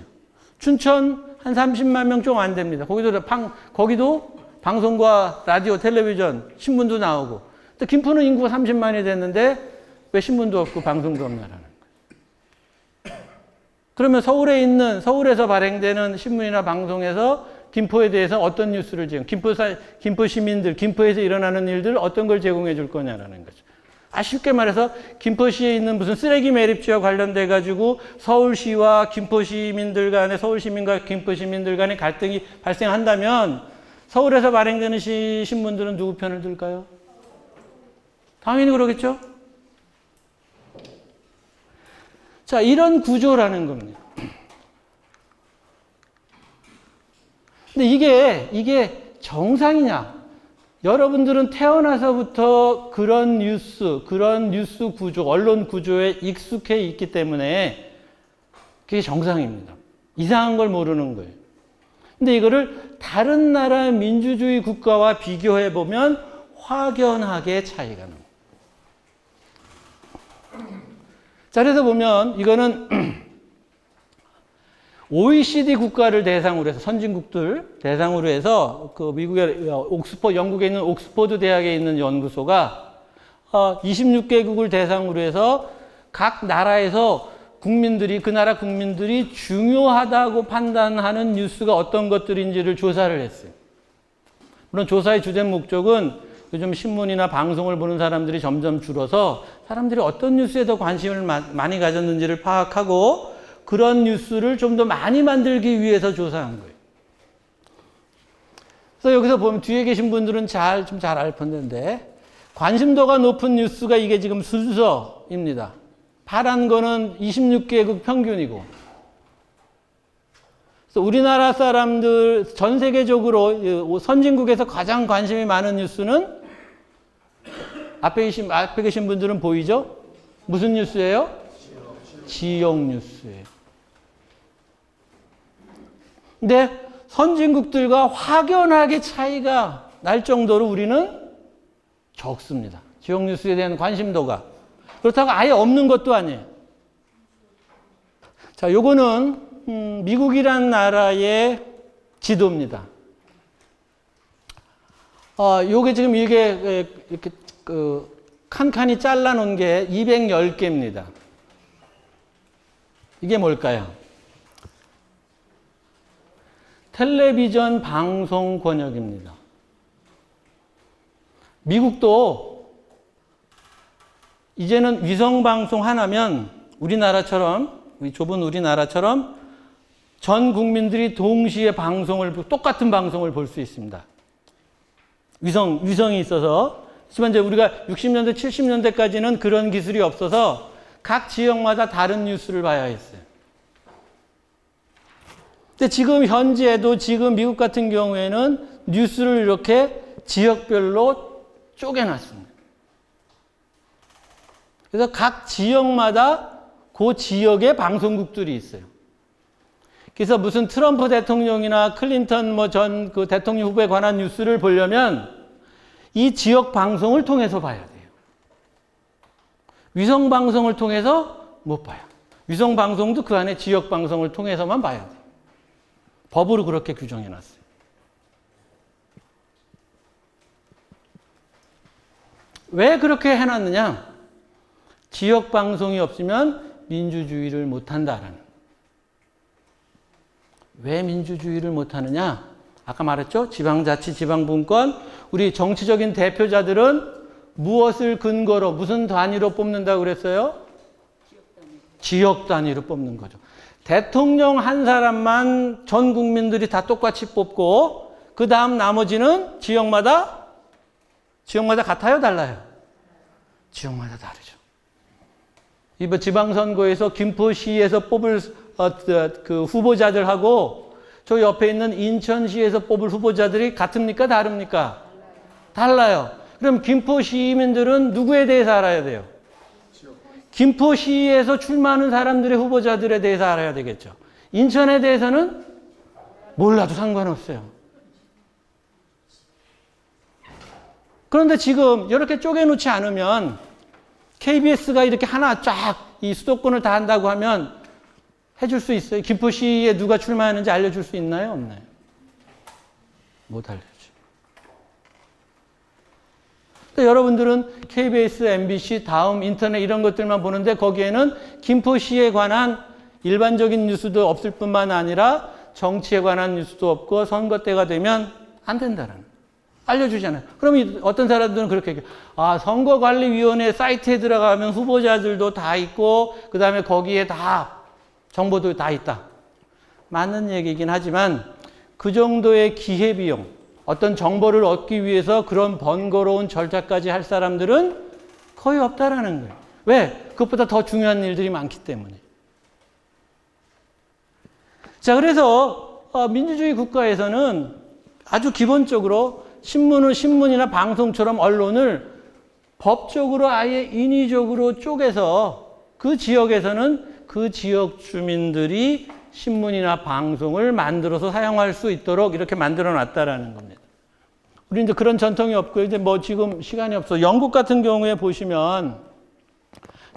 춘천 한 30만 명 좀 안 됩니다. 거기도 방송과 라디오, 텔레비전, 신문도 나오고. 근데 김포는 인구가 30만이 됐는데 왜 신문도 없고 방송도 없나라는 거예요. 그러면 서울에서 발행되는 신문이나 방송에서 김포에 대해서 어떤 뉴스를 김포 시민들, 김포에서 일어나는 일들 어떤 걸 제공해 줄 거냐라는 거죠. 쉽게 말해서 김포시에 있는 무슨 쓰레기 매립지와 관련돼 가지고 서울시와 서울시민과 김포시민들 간의 갈등이 발생한다면 서울에서 발행되는 신문들은 누구 편을 들까요? 당연히 그러겠죠. 자, 이런 구조라는 겁니다. 근데 이게 정상이냐? 여러분들은 태어나서부터 그런 뉴스 구조, 언론 구조에 익숙해 있기 때문에 그게 정상입니다. 이상한 걸 모르는 거예요. 근데 이거를 다른 나라 민주주의 국가와 비교해 보면 확연하게 차이가 납니다. 자, 그래서 보면 이거는 OECD 국가를 대상으로 해서 선진국들 대상으로 해서 그 미국의 영국에 있는 옥스퍼드 대학에 있는 연구소가 26개국을 대상으로 해서 각 나라에서 그 나라 국민들이 중요하다고 판단하는 뉴스가 어떤 것들인지를 조사를 했어요. 물론 조사의 주된 목적은 요즘 신문이나 방송을 보는 사람들이 점점 줄어서 사람들이 어떤 뉴스에 더 관심을 많이 가졌는지를 파악하고 그런 뉴스를 좀 더 많이 만들기 위해서 조사한 거예요. 그래서 여기서 보면 뒤에 계신 분들은 좀 잘 알 텐데 관심도가 높은 뉴스가 이게 지금 순서입니다. 파란 거는 26개국 평균이고. 그래서 우리나라 사람들 전 세계적으로 선진국에서 가장 관심이 많은 뉴스는 앞에 계신 분들은 보이죠? 무슨 뉴스예요? 지역 뉴스예요. 근데 선진국들과 확연하게 차이가 날 정도로 우리는 적습니다. 지역 뉴스에 대한 관심도가. 그렇다고 아예 없는 것도 아니에요. 자, 요거는 미국이란 나라의 지도입니다. 요게 지금 이게 이렇게 칸칸이 잘라 놓은 게 210개입니다. 이게 뭘까요? 텔레비전 방송 권역입니다. 미국도 이제는 위성 방송 하나면 우리나라처럼, 좁은 우리나라처럼 전 국민들이 동시에 똑같은 방송을 볼 수 있습니다. 위성이 있어서. 하지만 이제 우리가 60년대, 70년대까지는 그런 기술이 없어서 각 지역마다 다른 뉴스를 봐야 했어요. 근데 지금 현재도 지금 미국 같은 경우에는 뉴스를 이렇게 지역별로 쪼개놨습니다. 그래서 각 지역마다 그 지역의 방송국들이 있어요. 그래서 무슨 트럼프 대통령이나 클린턴 전 그 대통령 후보에 관한 뉴스를 보려면 이 지역 방송을 통해서 봐야 돼요. 위성 방송을 통해서 못 봐요. 위성 방송도 그 안에 지역 방송을 통해서만 봐야 돼요. 법으로 그렇게 규정해 놨어요. 왜 그렇게 해놨느냐? 지역 방송이 없으면 민주주의를 못한다라는. 왜 민주주의를 못하느냐? 아까 말했죠? 지방자치, 지방분권. 우리 정치적인 대표자들은 무엇을 근거로, 무슨 단위로 뽑는다고 그랬어요? 지역 단위로 뽑는 거죠. 대통령 한 사람만 전 국민들이 다 똑같이 뽑고 그 다음 나머지는 지역마다 같아요? 달라요? 지역마다 다르죠. 이번 지방선거에서 김포시에서 뽑을 그 후보자들하고 저 옆에 있는 인천시에서 뽑을 후보자들이 같습니까? 다릅니까? 달라요. 그럼 김포 시민들은 누구에 대해서 알아야 돼요? 김포시에서 출마하는 사람들의 후보자들에 대해서 알아야 되겠죠. 인천에 대해서는 몰라도 상관없어요. 그런데 지금 이렇게 쪼개놓지 않으면 KBS가 이렇게 하나 쫙 이 수도권을 다 한다고 하면 해줄 수 있어요? 김포시에 누가 출마하는지 알려줄 수 있나요? 없나요? 못 알려줘. 여러분들은 KBS, MBC, 다음 인터넷 이런 것들만 보는데 거기에는 김포시에 관한 일반적인 뉴스도 없을 뿐만 아니라 정치에 관한 뉴스도 없고 선거 때가 되면 안 된다는 알려주잖아요. 그럼 어떤 사람들은 그렇게 얘기해요. 선거관리위원회 사이트에 들어가면 후보자들도 다 있고 그 다음에 거기에 다 정보도 다 있다. 맞는 얘기긴 하지만 그 정도의 기회비용, 어떤 정보를 얻기 위해서 그런 번거로운 절차까지 할 사람들은 거의 없다라는 거예요. 왜? 그것보다 더 중요한 일들이 많기 때문에. 자, 그래서 민주주의 국가에서는 아주 기본적으로 신문이나 방송처럼 언론을 법적으로 아예 인위적으로 쪼개서 그 지역에서는 그 지역 주민들이 신문이나 방송을 만들어서 사용할 수 있도록 이렇게 만들어 놨다라는 겁니다. 우리 이제 그런 전통이 없고요. 이제 뭐 지금 시간이 없어. 영국 같은 경우에 보시면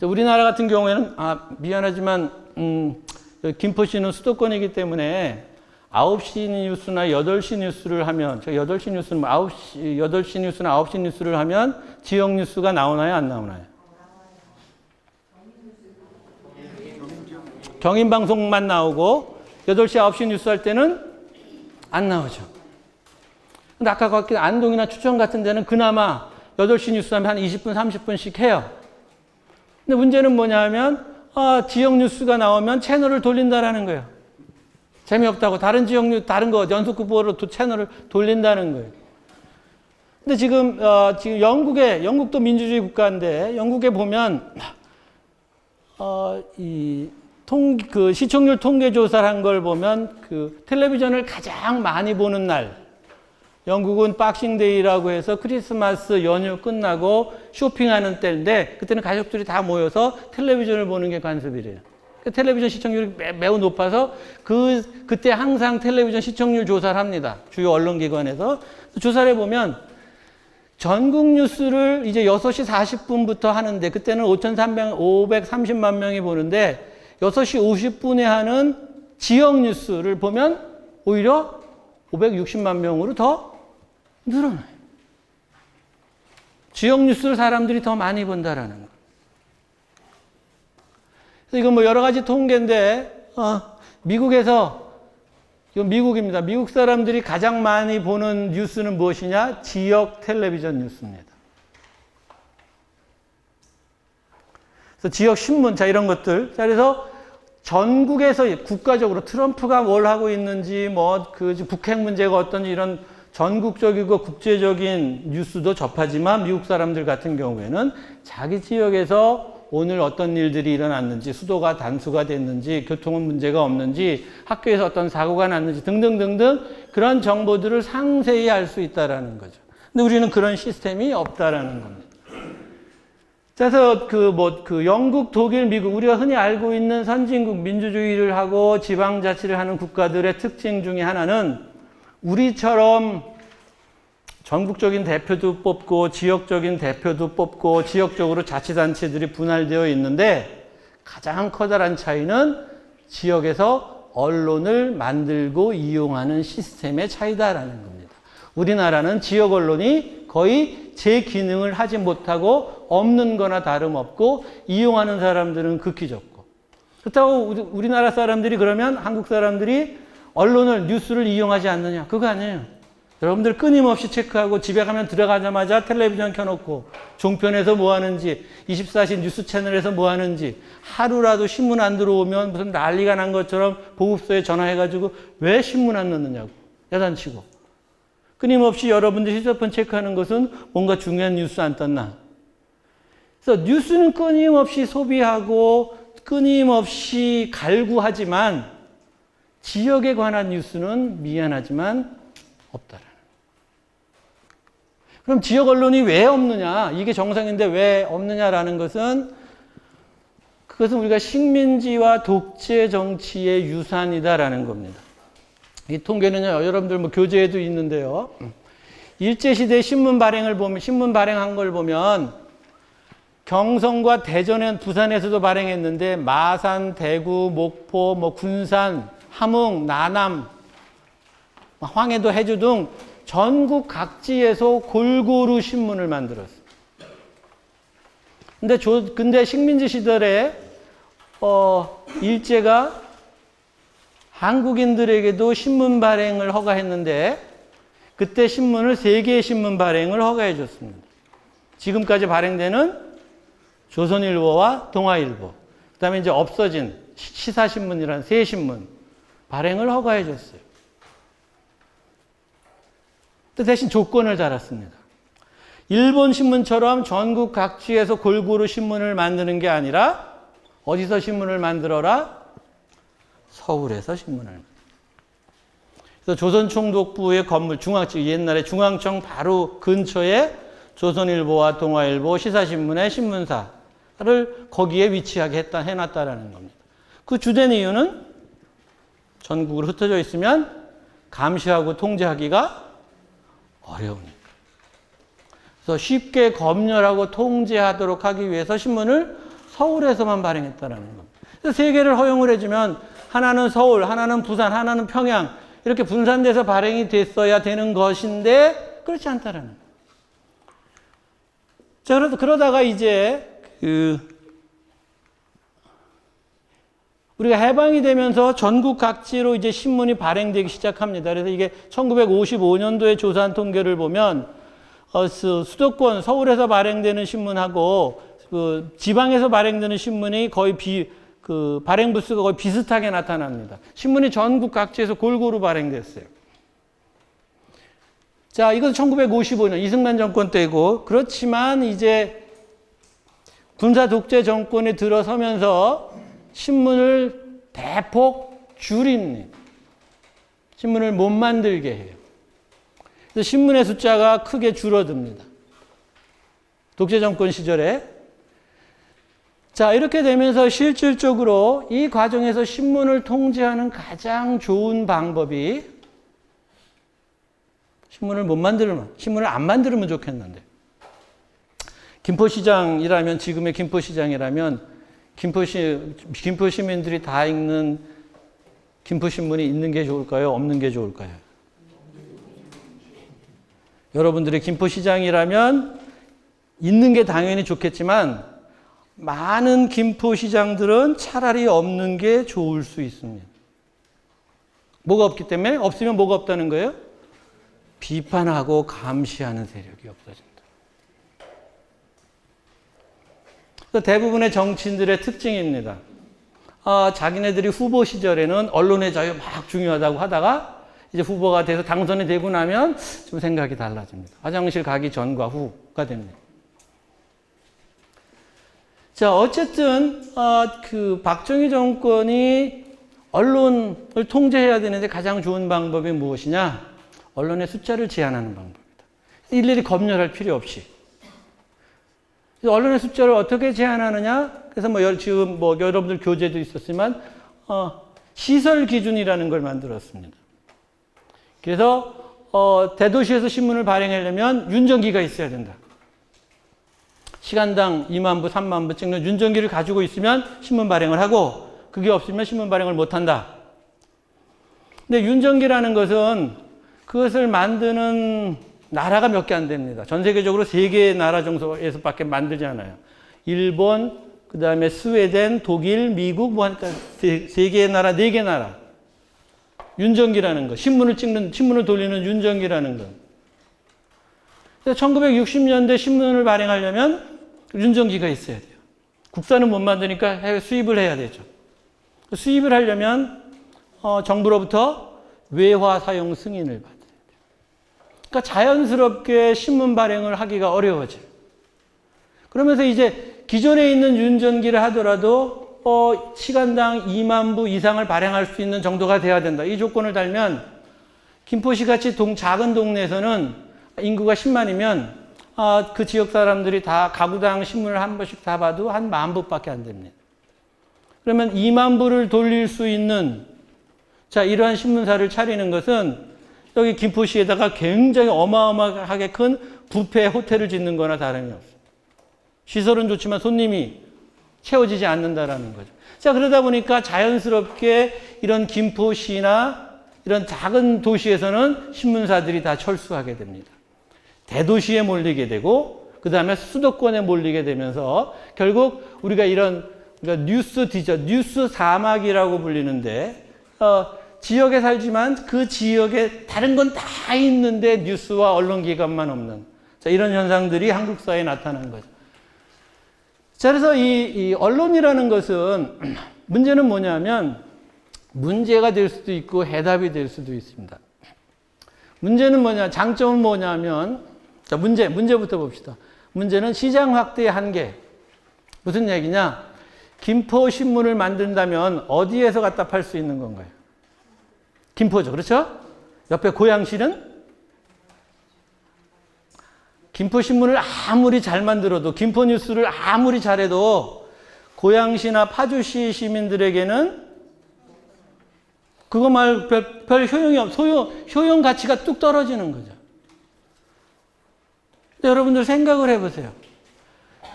우리나라 같은 경우에는 미안하지만 김포시는 수도권이기 때문에 9시 뉴스나 8시 뉴스를 하면, 저 8시 뉴스는 8시 뉴스나 9시 뉴스를 하면 지역 뉴스가 나오나요? 안 나오나요? 경인방송만 나오고 8시, 9시 뉴스 할 때는 안 나오죠. 근데 아까 거기 안동이나 추천 같은 데는 그나마 8시 뉴스 하면 한 20분, 30분씩 해요. 근데 문제는 뭐냐 하면, 지역 뉴스가 나오면 채널을 돌린다라는 거예요. 재미없다고. 다른 지역 뉴스, 다른 거, 연속극보로 채널을 돌린다는 거예요. 근데 지금 영국도 민주주의 국가인데, 영국에 보면, 그 시청률 통계 조사를 한 걸 보면, 텔레비전을 가장 많이 보는 날, 영국은 박싱데이라고 해서 크리스마스 연휴 끝나고 쇼핑하는 때인데 그때는 가족들이 다 모여서 텔레비전을 보는 게 관습이래요. 텔레비전 시청률이 매우 높아서 그때 항상 텔레비전 시청률 조사를 합니다. 주요 언론기관에서. 조사를 해보면 전국 뉴스를 이제 6시 40분부터 하는데 그때는 530만 명이 보는데 6시 50분에 하는 지역 뉴스를 보면 오히려 560만 명으로 더 늘어나요. 지역 뉴스를 사람들이 더 많이 본다라는 거. 그래서 이건 뭐 여러 가지 통계인데, 미국입니다. 미국 사람들이 가장 많이 보는 뉴스는 무엇이냐? 지역 텔레비전 뉴스입니다. 그래서 지역 신문, 자, 이런 것들. 자, 그래서 전국에서 국가적으로 트럼프가 뭘 하고 있는지, 북핵 문제가 어떤지 이런 전국적이고 국제적인 뉴스도 접하지만 미국 사람들 같은 경우에는 자기 지역에서 오늘 어떤 일들이 일어났는지, 수도가 단수가 됐는지, 교통은 문제가 없는지, 학교에서 어떤 사고가 났는지 등등등등 그런 정보들을 상세히 알 수 있다라는 거죠. 근데 우리는 그런 시스템이 없다라는 겁니다. 그래서 영국, 독일, 미국, 우리가 흔히 알고 있는 선진국 민주주의를 하고 지방자치를 하는 국가들의 특징 중에 하나는 우리처럼 전국적인 대표도 뽑고 지역적인 대표도 뽑고 지역적으로 자치단체들이 분할되어 있는데 가장 커다란 차이는 지역에서 언론을 만들고 이용하는 시스템의 차이다라는 겁니다. 우리나라는 지역 언론이 거의 제 기능을 하지 못하고 없는 거나 다름없고 이용하는 사람들은 극히 적고. 그렇다고 우리나라 사람들이 그러면 한국 사람들이 언론을, 뉴스를 이용하지 않느냐? 그거 아니에요. 여러분들 끊임없이 체크하고 집에 가면 들어가자마자 텔레비전 켜놓고 종편에서 뭐 하는지, 24시 뉴스 채널에서 뭐 하는지, 하루라도 신문 안 들어오면 무슨 난리가 난 것처럼 보급소에 전화해가지고 왜 신문 안 넣느냐고 야단치고. 끊임없이 여러분들 휴대폰 체크하는 것은 뭔가 중요한 뉴스 안 떴나. 그래서 뉴스는 끊임없이 소비하고 끊임없이 갈구하지만 지역에 관한 뉴스는 미안하지만 없다라는. 그럼 지역 언론이 왜 없느냐? 이게 정상인데 왜 없느냐라는 것은 그것은 우리가 식민지와 독재 정치의 유산이다라는 겁니다. 이 통계는요, 여러분들 뭐 교재에도 있는데요. 일제시대 신문 발행한 걸 보면 경성과 대전엔 부산에서도 발행했는데 마산, 대구, 목포, 군산, 함흥, 나남, 황해도, 해주 등 전국 각지에서 골고루 신문을 만들었어요. 근데 식민지 시절에 일제가 한국인들에게도 신문 발행을 허가했는데 그때 신문을 3개의 신문 발행을 허가해 줬습니다. 지금까지 발행되는 조선일보와 동아일보, 그 다음에 이제 없어진 시사신문이라는 새 신문 발행을 허가해 줬어요. 대신 조건을 달았습니다. 일본 신문처럼 전국 각지에서 골고루 신문을 만드는 게 아니라 어디서 신문을 만들어라? 서울에서 신문을. 그래서 조선총독부의 건물, 옛날에 중앙청 바로 근처에 조선일보와 동아일보, 시사신문의 신문사를 거기에 위치하게 해놨다라는 겁니다. 그 주된 이유는 전국으로 흩어져 있으면 감시하고 통제하기가 어려우니까. 그래서 쉽게 검열하고 통제하도록 하기 위해서 신문을 서울에서만 발행했다라는 겁니다. 그래서 세 개를 허용을 해주면 하나는 서울, 하나는 부산, 하나는 평양 이렇게 분산돼서 발행이 됐어야 되는 것인데 그렇지 않다라는 거예요. 자, 그러다가 이제 우리가 해방이 되면서 전국 각지로 이제 신문이 발행되기 시작합니다. 그래서 이게 1955년도에 조사한 통계를 보면 수도권 서울에서 발행되는 신문하고 지방에서 발행되는 신문이 거의 발행 부수가 거의 비슷하게 나타납니다. 신문이 전국 각지에서 골고루 발행됐어요. 자, 이건 1955년 이승만 정권 때고, 그렇지만 이제 군사 독재 정권에 들어서면서 신문을 대폭 줄입니다. 신문을 못 만들게 해요. 그래서 신문의 숫자가 크게 줄어듭니다. 독재 정권 시절에. 자, 이렇게 되면서 실질적으로 이 과정에서 신문을 통제하는 가장 좋은 방법이 신문을 안 만들면 좋겠는데. 김포시장이라면, 지금의 김포시장이라면, 김포 시민들이 다 읽는 김포신문이 있는 게 좋을까요? 없는 게 좋을까요? 여러분들의 김포시장이라면 있는 게 당연히 좋겠지만, 많은 김포시장들은 차라리 없는 게 좋을 수 있습니다. 뭐가 없기 때문에? 없으면 뭐가 없다는 거예요? 비판하고 감시하는 세력이 없어진다. 그래서 대부분의 정치인들의 특징입니다. 자기네들이 후보 시절에는 언론의 자유 막 중요하다고 하다가 이제 후보가 돼서 당선이 되고 나면 좀 생각이 달라집니다. 화장실 가기 전과 후가 됩니다. 자, 어쨌든 박정희 정권이 언론을 통제해야 되는데 가장 좋은 방법이 무엇이냐? 언론의 숫자를 제한하는 방법입니다. 일일이 검열할 필요 없이. 언론의 숫자를 어떻게 제한하느냐? 그래서 지금 여러분들 교재도 있었지만 시설 기준이라는 걸 만들었습니다. 그래서 대도시에서 신문을 발행하려면 윤정기가 있어야 된다. 시간당 2만 부, 3만 부 찍는 윤정기를 가지고 있으면 신문 발행을 하고, 그게 없으면 신문 발행을 못한다. 근데 윤정기라는 것은 그것을 만드는 나라가 몇 개 안 됩니다. 전 세계적으로 3개의 나라 정도에서밖에 만들지 않아요. 일본, 그 다음에 스웨덴, 독일, 미국, 하니까 3개의 나라, 4개 나라. 윤정기라는 거. 신문을 돌리는 윤정기라는 거. 그래서 1960년대 신문을 발행하려면 윤정기가 있어야 돼요. 국산은 못 만드니까 해외 수입을 해야 되죠. 수입을 하려면 정부로부터 외화 사용 승인을 받아야 돼요. 그러니까 자연스럽게 신문 발행을 하기가 어려워져요. 그러면서 이제 기존에 있는 윤정기를 하더라도 시간당 2만 부 이상을 발행할 수 있는 정도가 돼야 된다. 이 조건을 달면 김포시 같이 작은 동네에서는 인구가 10만이면 그 지역 사람들이 다 가구당 신문을 한 번씩 다 봐도 한 10,000부밖에 안 됩니다. 그러면 2만 부를 돌릴 수 있는 이러한 신문사를 차리는 것은 여기 김포시에다가 굉장히 어마어마하게 큰 뷔페 호텔을 짓는 거나 다름이 없어요. 시설은 좋지만 손님이 채워지지 않는다라는 거죠. 자, 그러다 보니까 자연스럽게 이런 김포시나 이런 작은 도시에서는 신문사들이 다 철수하게 됩니다. 대도시에 몰리게 되고, 그 다음에 수도권에 몰리게 되면서 결국 우리가 뉴스 사막이라고 불리는데, 지역에 살지만 그 지역에 다른 건 다 있는데 뉴스와 언론기관만 없는, 이런 현상들이 한국 사회에 나타난 거죠. 자, 그래서 이 언론이라는 것은 문제는 뭐냐면 문제가 될 수도 있고 해답이 될 수도 있습니다. 문제는 장점은 뭐냐면, 문제부터 봅시다. 문제는 시장 확대의 한계. 무슨 얘기냐? 김포 신문을 만든다면 어디에서 갖다 팔 수 있는 건가요? 김포죠. 그렇죠? 옆에 고양시는 김포신문을 아무리 잘 만들어도, 김포뉴스를 아무리 잘해도 고양시나 파주시 시민들에게는 그거 말 별 효용이 효용 가치가 뚝 떨어지는 거죠. 근데 여러분들 생각을 해보세요.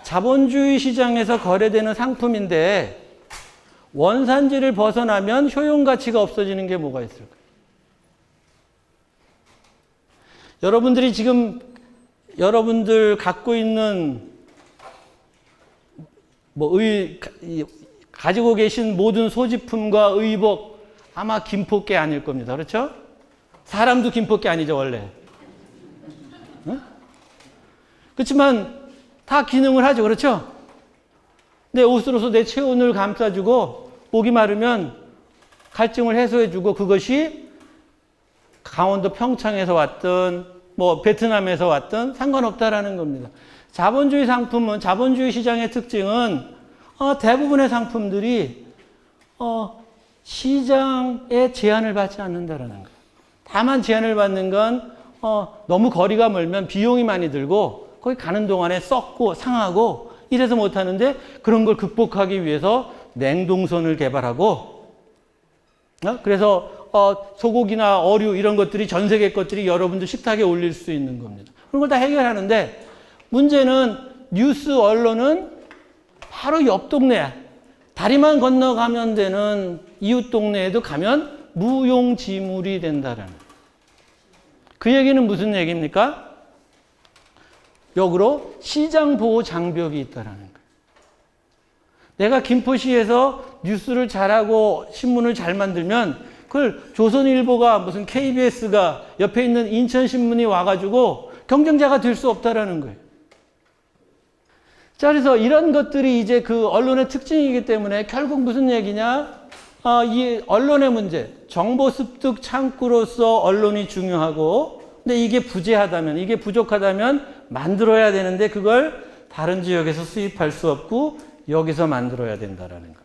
자본주의 시장에서 거래되는 상품인데 원산지를 벗어나면 효용 가치가 없어지는 게 뭐가 있을까요? 여러분들이 지금 여러분들 갖고 있는 가지고 계신 모든 소지품과 의복 아마 김포께 아닐 겁니다. 그렇죠? 사람도 김포께 아니죠, 원래. 응? 그렇지만 다 기능을 하죠. 그렇죠? 내 옷으로서 내 체온을 감싸주고 목이 마르면 갈증을 해소해주고 그것이 강원도 평창에서 왔든 베트남에서 왔든 상관없다라는 겁니다. 자본주의 상품은, 자본주의 시장의 특징은 대부분의 상품들이 시장에 제한을 받지 않는다라는 거예요. 다만 제한을 받는 건 너무 거리가 멀면 비용이 많이 들고 거기 가는 동안에 썩고 상하고 이래서 못하는데, 그런 걸 극복하기 위해서 냉동선을 개발하고 그래서 소고기나 어류 이런 것들이 전 세계 것들이 여러분들 식탁에 올릴 수 있는 겁니다. 그런 걸 다 해결하는데, 문제는 뉴스 언론은 바로 옆 동네, 다리만 건너가면 되는 이웃 동네에도 가면 무용지물이 된다는. 그 얘기는 무슨 얘기입니까? 역으로 시장 보호 장벽이 있다라는 거예요. 내가 김포시에서 뉴스를 잘하고 신문을 잘 만들면 그걸 조선일보가 무슨 KBS가 옆에 있는 인천신문이 와가지고 경쟁자가 될 수 없다라는 거예요. 자, 그래서 이런 것들이 이제 그 언론의 특징이기 때문에 결국 무슨 얘기냐? 이 언론의 문제, 정보 습득 창구로서 언론이 중요하고, 근데 이게 부재하다면, 이게 부족하다면 만들어야 되는데 그걸 다른 지역에서 수입할 수 없고 여기서 만들어야 된다라는 겁니다.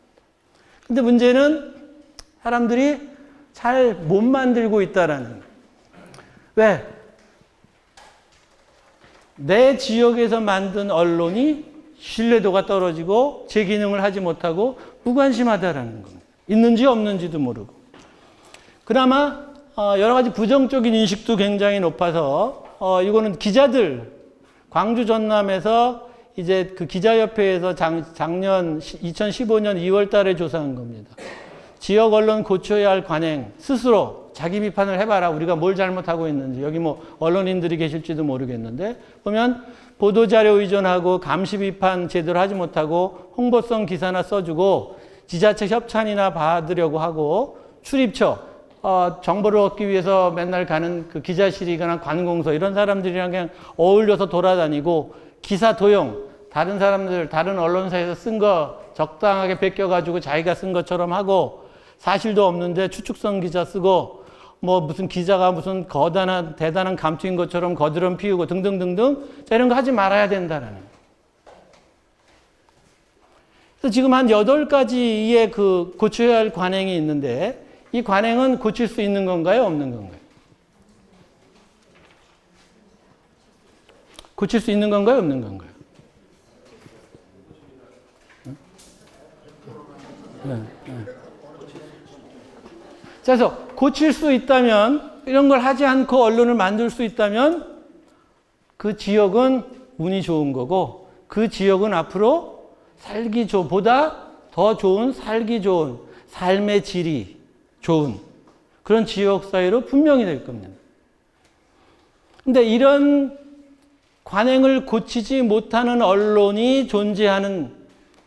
근데 문제는 사람들이 잘 못 만들고 있다라는 거예요. 왜? 내 지역에서 만든 언론이 신뢰도가 떨어지고 제 기능을 하지 못하고 무관심하다라는 겁니다. 있는지 없는지도 모르고. 그나마 여러 가지 부정적인 인식도 굉장히 높아서 이거는 기자들, 광주 전남에서 이제 그 기자협회에서 작년 2015년 2월 달에 조사한 겁니다. 지역 언론 고쳐야 할 관행, 스스로 자기 비판을 해봐라. 우리가 뭘 잘못하고 있는지. 여기 언론인들이 계실지도 모르겠는데, 보면 보도자료 의존하고 감시 비판 제대로 하지 못하고 홍보성 기사나 써주고 지자체 협찬이나 받으려고 하고 출입처, 정보를 얻기 위해서 맨날 가는 그 기자실이거나 관공서 이런 사람들이랑 그냥 어울려서 돌아다니고 기사 도용, 다른 사람들, 다른 언론사에서 쓴 거 적당하게 베껴가지고 자기가 쓴 것처럼 하고 사실도 없는데 추측성 기자 쓰고 무슨 기자가 무슨 대단한 감투인 것처럼 거드름 피우고 등등등등. 자, 이런 거 하지 말아야 된다라는. 그래서 지금 한 8가지의 그 고쳐야 할 관행이 있는데, 이 관행은 고칠 수 있는 건가요? 없는 건가요? 고칠 수 있는 건가요? 없는 건가요? 네. 자, 그래서 고칠 수 있다면, 이런 걸 하지 않고 언론을 만들 수 있다면 그 지역은 운이 좋은 거고, 그 지역은 앞으로 보다 더 좋은, 살기 좋은, 삶의 질이 좋은 그런 지역 사회로 분명히 될 겁니다. 근데 이런 관행을 고치지 못하는 언론이 존재하는,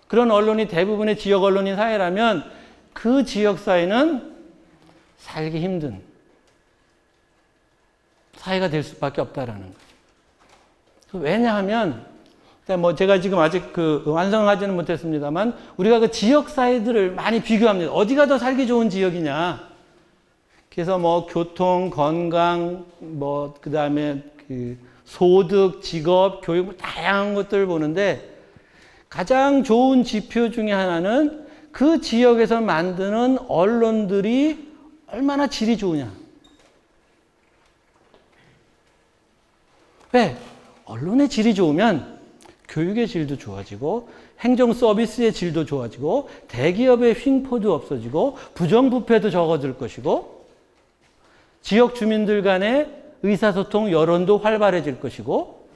그런 언론이 대부분의 지역 언론인 사회라면 그 지역 사회는 살기 힘든 사회가 될 수밖에 없다라는 거죠. 왜냐하면 제가 지금 아직 완성하지는 못했습니다만, 우리가 그 지역 사회들을 많이 비교합니다. 어디가 더 살기 좋은 지역이냐. 그래서 교통, 건강, 그다음에 소득, 직업, 교육, 다양한 것들을 보는데, 가장 좋은 지표 중에 하나는 그 지역에서 만드는 언론들이 얼마나 질이 좋으냐. 왜? 언론의 질이 좋으면 교육의 질도 좋아지고 행정 서비스의 질도 좋아지고 대기업의 횡포도 없어지고 부정부패도 적어질 것이고 지역 주민들 간의 의사소통 여론도 활발해질 것이고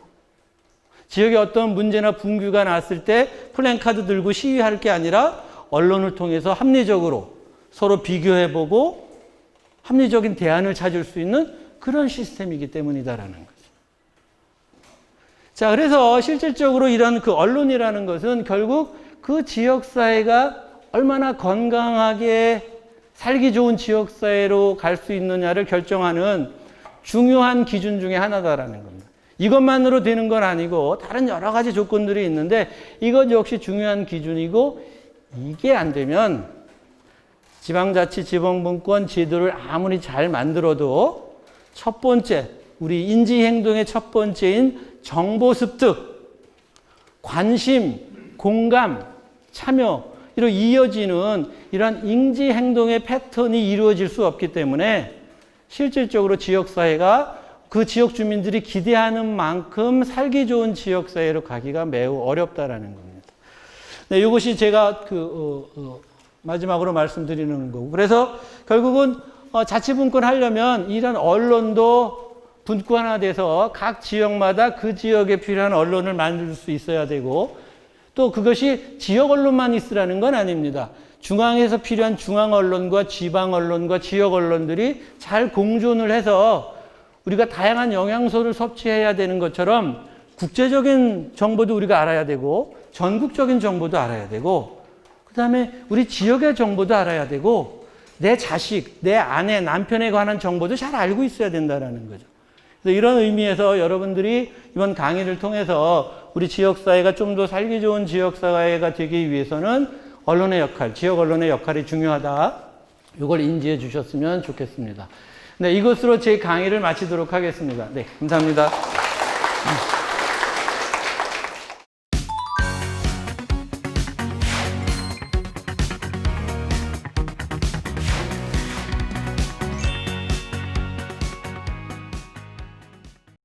지역에 어떤 문제나 분규가 났을 때 플랜카드 들고 시위할 게 아니라 언론을 통해서 합리적으로 서로 비교해보고 합리적인 대안을 찾을 수 있는 그런 시스템이기 때문이다라는 거죠. 자, 그래서 실질적으로 이런 그 언론이라는 것은 결국 그 지역사회가 얼마나 건강하게 살기 좋은 지역사회로 갈 수 있느냐를 결정하는 중요한 기준 중에 하나다라는 겁니다. 이것만으로 되는 건 아니고 다른 여러 가지 조건들이 있는데 이것 역시 중요한 기준이고 이게 안 되면 지방자치 지방분권 제도를 아무리 잘 만들어도 첫 번째, 우리 인지행동의 첫 번째인 정보 습득, 관심, 공감, 참여, 이로 이어지는 이러한 인지행동의 패턴이 이루어질 수 없기 때문에 실질적으로 지역사회가 그 지역 주민들이 기대하는 만큼 살기 좋은 지역사회로 가기가 매우 어렵다라는 겁니다. 네, 이것이 제가 마지막으로 말씀드리는 거고. 그래서 결국은 자치분권 하려면 이런 언론도 분권화돼서 각 지역마다 그 지역에 필요한 언론을 만들 수 있어야 되고 또 그것이 지역 언론만 있으라는 건 아닙니다. 중앙에서 필요한 중앙 언론과 지방 언론과 지역 언론들이 잘 공존을 해서 우리가 다양한 영양소를 섭취해야 되는 것처럼 국제적인 정보도 우리가 알아야 되고 전국적인 정보도 알아야 되고 그다음에 우리 지역의 정보도 알아야 되고 내 자식, 내 아내, 남편에 관한 정보도 잘 알고 있어야 된다는 거죠. 그래서 이런 의미에서 여러분들이 이번 강의를 통해서 우리 지역사회가 좀 더 살기 좋은 지역사회가 되기 위해서는 언론의 역할, 지역 언론의 역할이 중요하다. 이걸 인지해 주셨으면 좋겠습니다. 네, 이것으로 제 강의를 마치도록 하겠습니다. 네, 감사합니다.